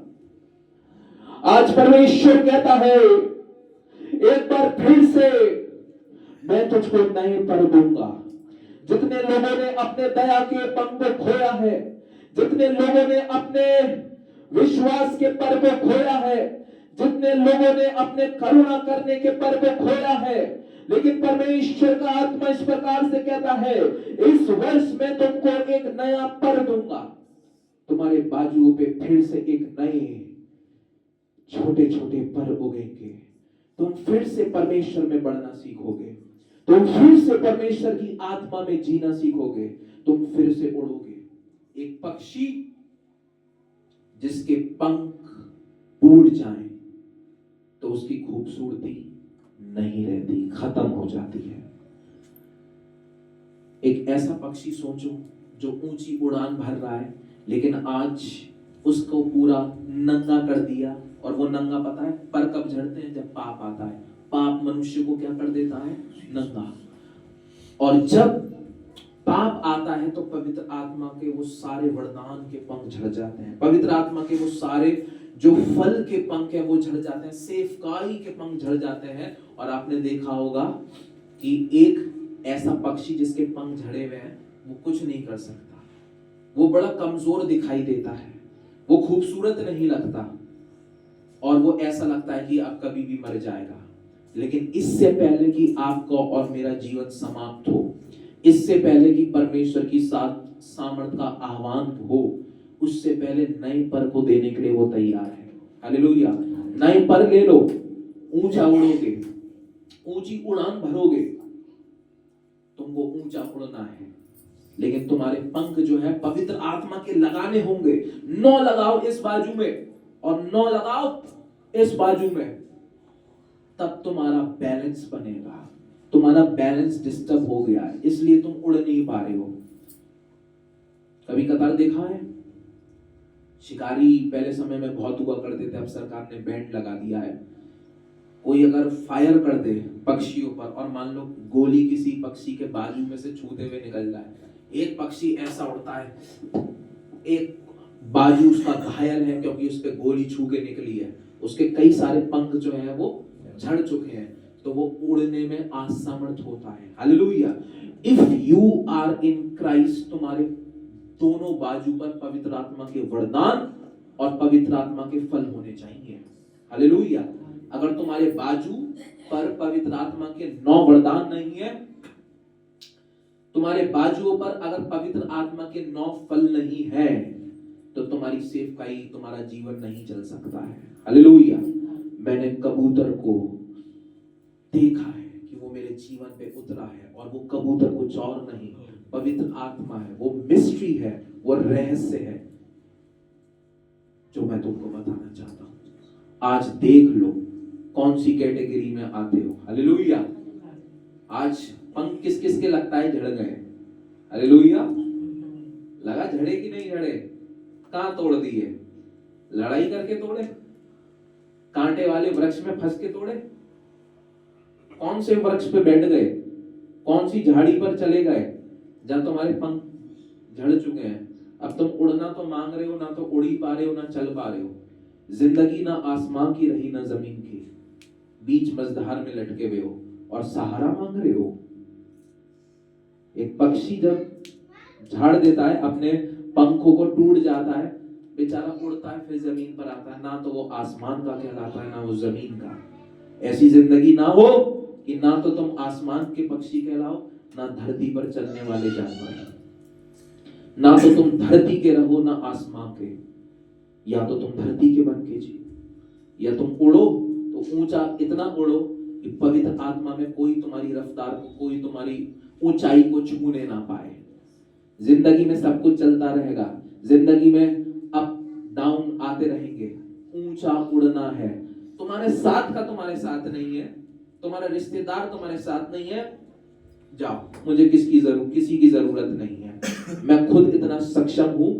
आज परमेश्वर कहता है, एक बार फिर से मैं तुझको नए पर दूंगा। जितने लोगों ने अपने दया के पंख को खोया है, जितने लोगों ने अपने विश्वास के पर को खोया है, जितने लोगों ने अपने करुणा करने के पर को खोया है, लेकिन परमेश्वर का आत्मा इस प्रकार से कहता है, इस वर्ष में तुमको एक नया पर दूंगा। तुम्हारे बाजुओं पे फिर से एक नए छोटे छोटे पर उगेंगे। तुम फिर से परमेश्वर में बढ़ना सीखोगे, तुम फिर से परमेश्वर की आत्मा में जीना सीखोगे, तुम फिर से उड़ोगे। एक पक्षी जिसके पंख टूट जाएं तो उसकी खूबसूरती नहीं रहती, खत्म हो जाती है। एक ऐसा पक्षी सोचो जो ऊंची उड़ान भर रहा है, लेकिन आज उसको पूरा नंगा कर दिया। और वो नंगा पता है पर कब झड़ते हैं? जब पाप आता है। पाप मनुष्य को क्या कर देता है? नंगा। और जब पाप आता है तो पवित्र आत्मा के वो सारे वरदान के पंख झड़ जाते हैं, पवित्र आत्मा के वो सारे जो फल के पंख है वो झड़ जाते हैं, सेवकाई के पंख झड़ जाते हैं। और आपने देखा होगा कि एक ऐसा पक्षी जिसके पंख झड़े हुए हैं वो कुछ नहीं कर सकता, वो बड़ा कमजोर दिखाई देता है, वो खूबसूरत नहीं लगता, और वो ऐसा लगता है कि अब कभी भी मर जाएगा। लेकिन इससे पहले कि आपका और मेरा जीवन समाप्त हो, इससे पहले कि परमेश्वर की सामर्थ का आह्वान हो, उससे पहले नए पर को देने के लिए वो तैयार है। हालेलुया। नए पर ले लो, ऊंचा उड़ोगे, ऊंची उड़ान भरोगे। तुमको ऊंचा उड़ना है, लेकिन तुम्हारे पंख जो है पवित्र आत्मा के लगाने होंगे। 9 लगाओ इस बाजू में और 9 लगाओ इस बाजू में, तब तुम्हारा बैलेंस बनेगा। तुम्हारा बैलेंस डिस्टर्ब हो गया है, इसलिए तुम उड़ नहीं पा रहे हो। कभी कतार देखा है? शिकारी पहले समय में बहुत हुआ करते थे, अब सरकार ने बैंड लगा दिया है। कोई अगर फायर कर दे पक्षियों पर और मान लो गोली किसी पक्षी के बाजू में से छूते हुए निकल जाए, एक पक्षी ऐसा उड़ता है, एक बाजू उसका घायल है क्योंकि उस पे गोली छू के निकली है, उसके कई सारे पंख जो है वो झड़ चुके हैं, तो वो उड़ने में असमर्थ होता है। Hallelujah. If you are in Christ, तुम्हारे दोनों बाजू पर पवित्र आत्मा के वरदान और पवित्र आत्मा के फल होने चाहिए। हालेलुया। अगर तुम्हारे बाजू पर पवित्र आत्मा के 9 वरदान नहीं है, तुम्हारे बाजुओं पर अगर पवित्र आत्मा के 9 फल नहीं है, तो तुम्हारी सेवकाई, तुम्हारा जीवन नहीं चल सकता है। हालेलुया। मैंने कबूतर को देखा है कि वो मेरे जीवन पे उतरा है, और वो कबूतर कुछ और नहीं, पवित्र आत्मा है। वो मिस्ट्री है, वो रहस्य है जो मैं तुमको बताना चाहता हूं। आज देख लो कौन सी कैटेगरी में आते हो। हालेलुया। आज पंख किस किस के लगता है झड़ गए। हालेलुया। लगा झड़े कि नहीं झड़े? कहां तोड़ दिए? लड़ाई करके तोड़े? कांटे वाले वृक्ष में फंस के तोड़े? कौन से वृक्ष पे बैठ गए? कौन सी झाड़ी पर चले गए जहां तुम्हारे पंख झड़ चुके हैं? अब तुम उड़ना तो मांग रहे हो, ना तो उड़ ही पा रहे हो, ना चल पा रहे हो। जिंदगी ना आसमां की रही ना जमीन की, बीच मझधार में लटके हुए हो और सहारा मांग रहे हो। एक पक्षी जब झाड़ देता है, अपने पंखों को टूट जाता है, बेचारा उड़ता है, फिर जमीन पर आता है, ना तो वो आसमान का कहलाता है, ना वो जमीन का। ऐसी जिंदगी ना हो कि ना तो तुम आसमान के पक्षी कहलाओ, ना धरती पर चलने वाले जानवर। ना तो तुम धरती के रहो, ना आसमान के। या तो तुम धरती के बन के जियो, या तुम उड़ो तो ऊंचा इतना उड़ो कि पवित्र आत्मा में कोई तुम्हारी रफ्तार को, कोई तुम्हारी ऊंचाई को छूने ना पाए। जिंदगी में सब कुछ चलता रहेगा, जिंदगी में अप डाउन आते रहेंगे, ऊंचा उड़ना है। तुम्हारे साथ का तुम्हारे साथ नहीं है, तुम्हारा रिश्तेदार तुम्हारे साथ नहीं है, जाओ, मुझे किसी की जरूरत नहीं है, मैं खुद इतना सक्षम हूं।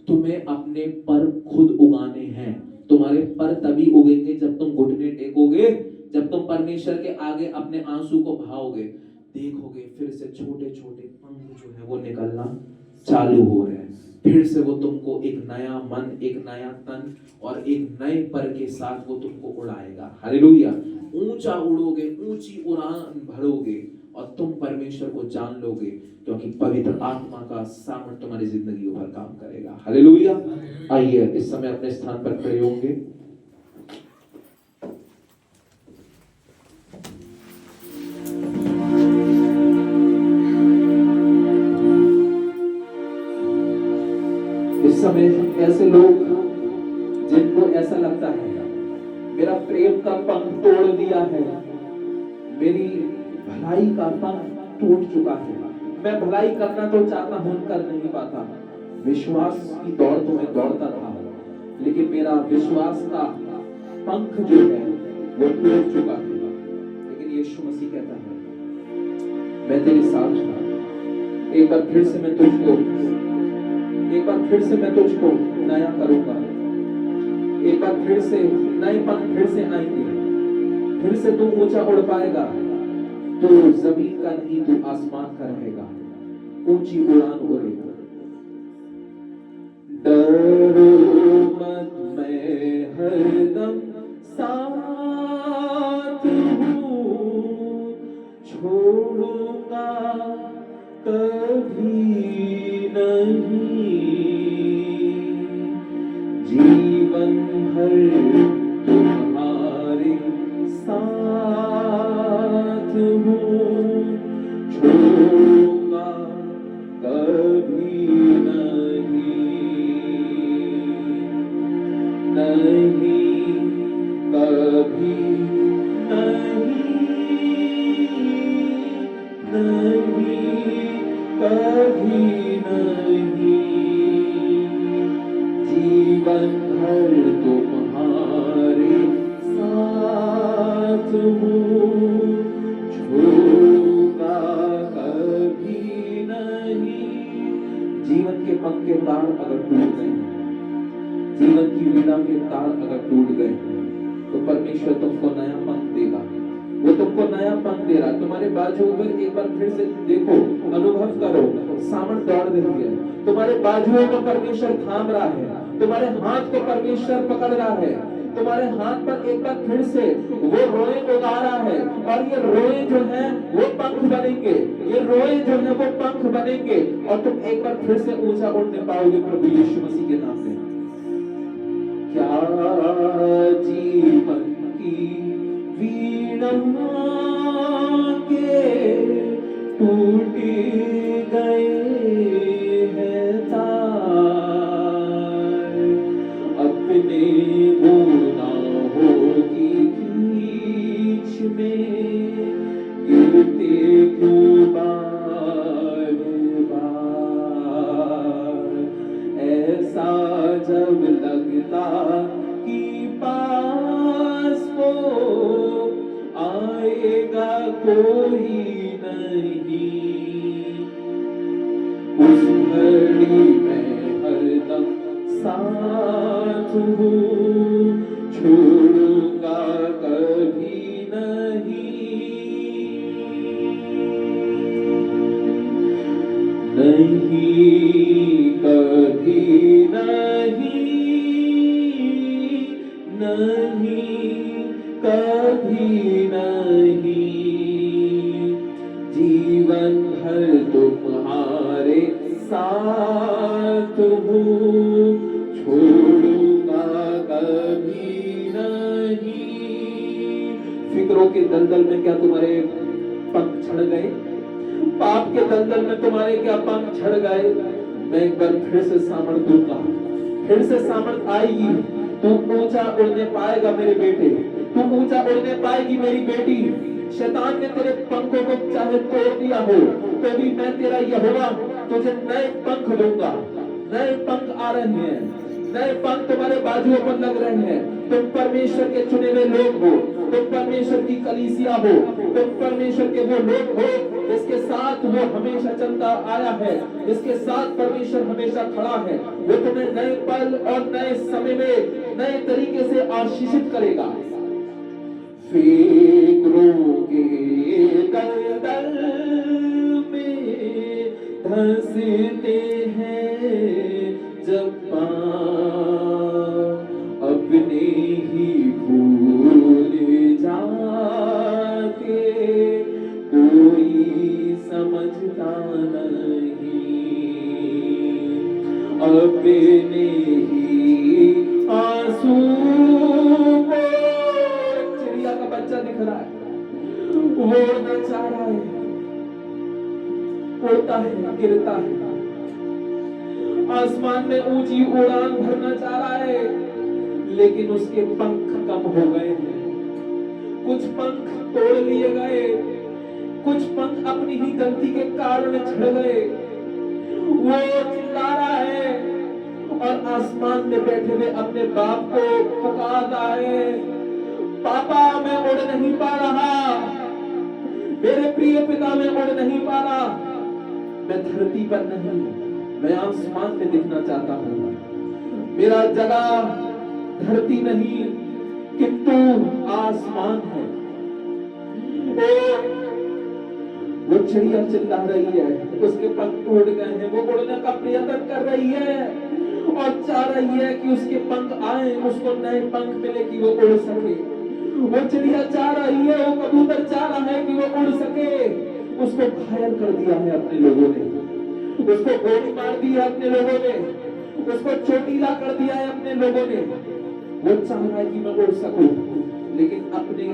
तुम्हें अपने पर खुद उगाने हैं। तुम्हारे पर तभी उगेंगे जब तुम घुटने टेकोगे, जब तुम परमेश्वर के आगे अपने आंसू को बहाओगे। देखोगे फिर से छोटे छोटे पंख जो है वो निकलना चालू हो रहे हैं। फिर से वो तुमको एक नया मन, एक नया तन और एक नए पर के साथ वो तुमको उड़ाएगा। हालेलुया। ऊंचा उड़ोगे, ऊंची उड़ान भरोगे और तुम परमेश्वर को जान लोगे, क्योंकि पवित्र आत्मा का सामर्थ्य तुम्हारी जिंदगी पर काम करेगा। हालेलुया। आइए इस समय अपने स्थान पर खड़े होंगे। इस समय ऐसे लोग जिनको ऐसा लगता है मेरा प्रेम का पंख तोड़ दिया है, मेरी भलाई का पंख टूट चुका है, मैं भलाई करना तो चाहता हूं, कर नहीं पाता। विश्वास की दौड़ तो मैं दौड़ता था, लेकिन मेरा विश्वास का पंख जो है वो टूट चुका है। लेकिन यीशु मसीह कहता है मैं तेरे साथ हूं, एक बार फिर से मैं तुझको नया करूंगा। एक बार फिर से नए पंख फिर से आएंगे, फिर से तू ऊंचा उड़ पाएगा। तू जमीन का नहीं, तू आसमान का रहेगा, ऊंची उड़ान उड़ेगा। डरो मत, मैं हरदम साथ हूँ, छोड़ूंगा कभी नहीं, जीवन भर तुम्हारे साथ हूँ, छोड़ूंगा कभी नहीं, नहीं कभी नहीं, नहीं कभी नहीं, जीवन भर तुम्हारे साथ हूँ, छोड़ूंगा कभी नहीं। जीवन के पंख के तार अगर टूट गए, जीवन की वीणा के तार अगर टूट गए, तो परमेश्वर तुमको नया पंख देगा। वो तुमको नया पंख दे रहा। तुम्हारे बाजू पर एक बार फिर से देखो, अनुभव करो, सामर्थ दौड़ रही है। तुम्हारे बाजुओं को परमेश्वर थाम रहा है, तुम्हारे हाथ को परमेश्वर पकड़ रहा है। तुम्हारे हाथ पर एक बार फिर से वो रोए उतारा है, और ये रोए जो है वो पंख बनेंगे, ये रोए जो है वो पंख बनेंगे, और तुम एक बार फिर से ऊंचा उड़ने पाओगे प्रभु यीशु मसीह के नाम में। क्या जीवन की वीणा के टूट गए हैं तार, अपने गुनाहों की खींच में गिरते क्यों बार बार, ऐसा जब लगता कि पास को आएगा कोई नहीं, उस घड़ी में हरदम साथ हूँ, छोड़ूंगा कभी नहीं, नहीं कभी नहीं, नहीं कभी नहीं, जीवन भर तुम्हारे साथ हूँ, छोड़ूंगा कभी नहीं। फिक्रों के दलदल में क्या तुम्हारे पंख छड़ गए? पाप के दलदल में तुम्हारे क्या पंख छड़ गए? मैं एक बार फिर से सामर्थ दूंगा, फिर से सामर्थ आएगी, तू ऊंचा उड़ने पाएगा मेरे बेटे, तू ऊंचा उड़ने पाएगी मेरी बेटी। शैतान ने तेरे पंखों को चाहे तोड़ दिया हो, तो भी मैं तेरा यहोवा तुझे नए पंख दूंगा। नए पंख आ रहे हैं, नए पंख तुम्हारे बाजुओं पर लग रहे हैं। तुम परमेश्वर के चुने हुए लोग हो, तुम परमेश्वर की कलीसिया हो, तुम परमेश्वर के वो लोग हो जिसके साथ वो हमेशा चलता आया है, जिसके साथ परमेश्वर हमेशा खड़ा है। वो तुम्हें नए पल और नए समय में नए तरीके से आशीषित करेगा। फिक्रों के दलदल में धंसते हैं जब पाँव, अपने ही भूल जाते, कोई समझता नहीं, अपने ही आंसू को, चिड़िया का बच्चा दिख रहा है, वो उड़ना चाह रहा है, उड़ता है, गिरता है, आसमान में ऊंची उड़ान भरना चाह रहा है, लेकिन उसके पंख कम हो गए हैं। कुछ पंख तोड़ लिए गए, कुछ पंख अपनी ही गलती के कारण झड़ गए। वो चिल्ला रहा है और आसमान में बैठे हुए अपने बाप को पुकार रहा है, पापा मैं उड़ नहीं पा रहा, मेरे प्रिय पिता मैं उड़ नहीं पा रहा, मैं धरती पर नहीं, मैं आसमान में दिखना चाहता हूँ। मेरा जगह धरती नहीं किंतु आसमान है। वो चिड़िया चिल्ला रही है, उसके पंख टूट गए हैं, वो उड़ने का प्रयत्न कर रही है और चाह रही है कि उसके पंख आए, उसको नए पंख मिले कि वो उड़ सके। वो चिड़िया चाह रही है, वो कबूतर चाह रहा है कि वो उड़ सके। उसको घायल कर दिया है अपने लोगों ने, उसको गोली मार दी है अपने लोगों ने, उसको चोटीला कर दिया है अपने लोगों ने। वो चाह रहा है कि मैं उड़ सकूं, लेकिन अपने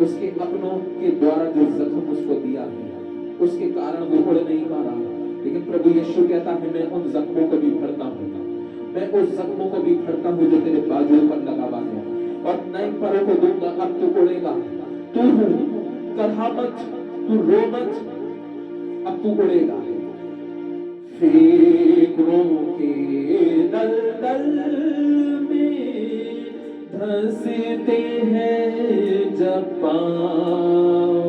उसके अपनों के द्वारा जो जख्म उसको दिया है उसके कारण वो उड़ नहीं पा रहा। लेकिन प्रभु यीशु कहता है मैं उन जख्मों को भी भरता हूँ, मैं उस जख्मों को भी भरता हूँ जो तेरे बाजुओं पर लगा हुआ है, और नए परों को दूंगा। अब तू उड़ेगा, तू कहा मत, तू रो मत, अब तू उड़ेगा। फिक्रों के दलदल में धंसते हैं जब पाँव,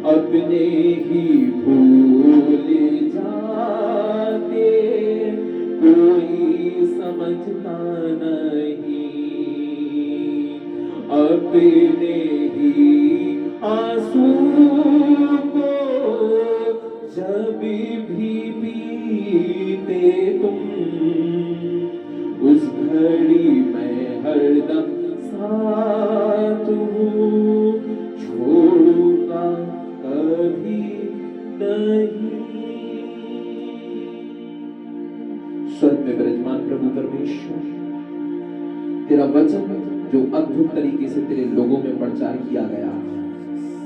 अपने ही भूल जाते, कोई समझता नहीं, अपने ही आंसू को जब भी पीते तुम, उस घड़ी में हरदम साथ हूँ, छोड़ूंगा कभी नहीं। स्वर्ग में विराजमान प्रभु परमेश्वर, तेरा वचन जो अद्भुत तरीके से तेरे लोगों में प्रचार किया गया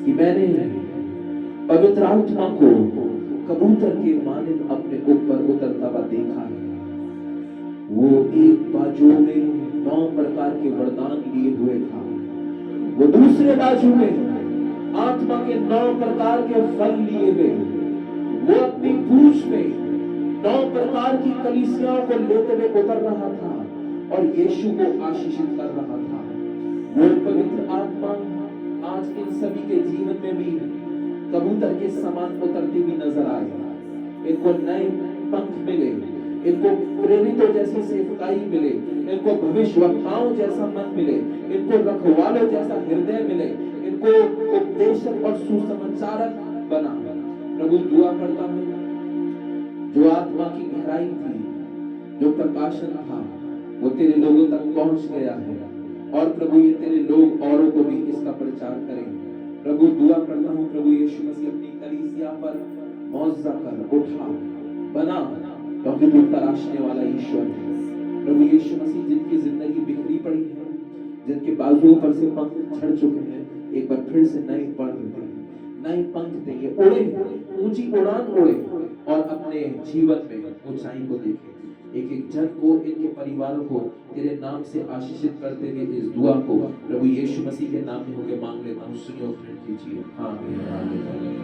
कि मैंने पवित्र आत्मा को कबूतर के मानिंद अपने ऊपर उतरता हुआ देखा है। वो एक बाजू में 9 प्रकार के वरदान लिए हुए था, वो दूसरे बाजू में आत्मा के 9 प्रकार के फल लिए हुए, वो अपनी पूंछ में 9 प्रकार की कलीसियाओं को लेते हुए उतर रहा था और यीशु को आशीषित कर रहा था। वो पवित्र आत्मा आज इन सभी के जीवन में भी कबूतर के समान उतरती हुई नजर आए। इनको नए पंख मिले, इनको प्रेरितों जैसी सेवकाई मिले, इनको भविष्यवक्ताओं जैसा मन मिले, इनको रखवालों जैसा हृदय मिले, इनको उपदेशक और सुसमाचारक बना। प्रभु दुआ करता हूं, जो आत्मा की गहराई थी, जो प्रकाशन था, वो तेरे लोगों तक पहुंच गया है और प्रभु ये तेरे लोग औरों को भी इसका प्रचार करें। प्रभु दुआ करता हूं, प्रभु यीशु मसीह अपनी कलीसिया पर मौजज़ा कर, उठा, बना, क्योंकि तू तराशने वाला ईश्वर है। प्रभु यीशु मसीह जिनकी जिंदगी बिखरी पड़ी है, जिनके बाजुओं पर से पंख झड़ चुके हैं, एक बार फिर से नए पंख दे, नए पंख दे, ये उड़े, ऊंची उड़ान उड़े और अपने जीवन में ऊंचाई को देखें। एक एक जन को, इनके परिवारों को तेरे नाम से आशीषित करते हुए इस दुआ को प्रभु यीशु मसीह के नाम में होकर मांग लेता हूँ। सुनिए और कीजिए। आमीन।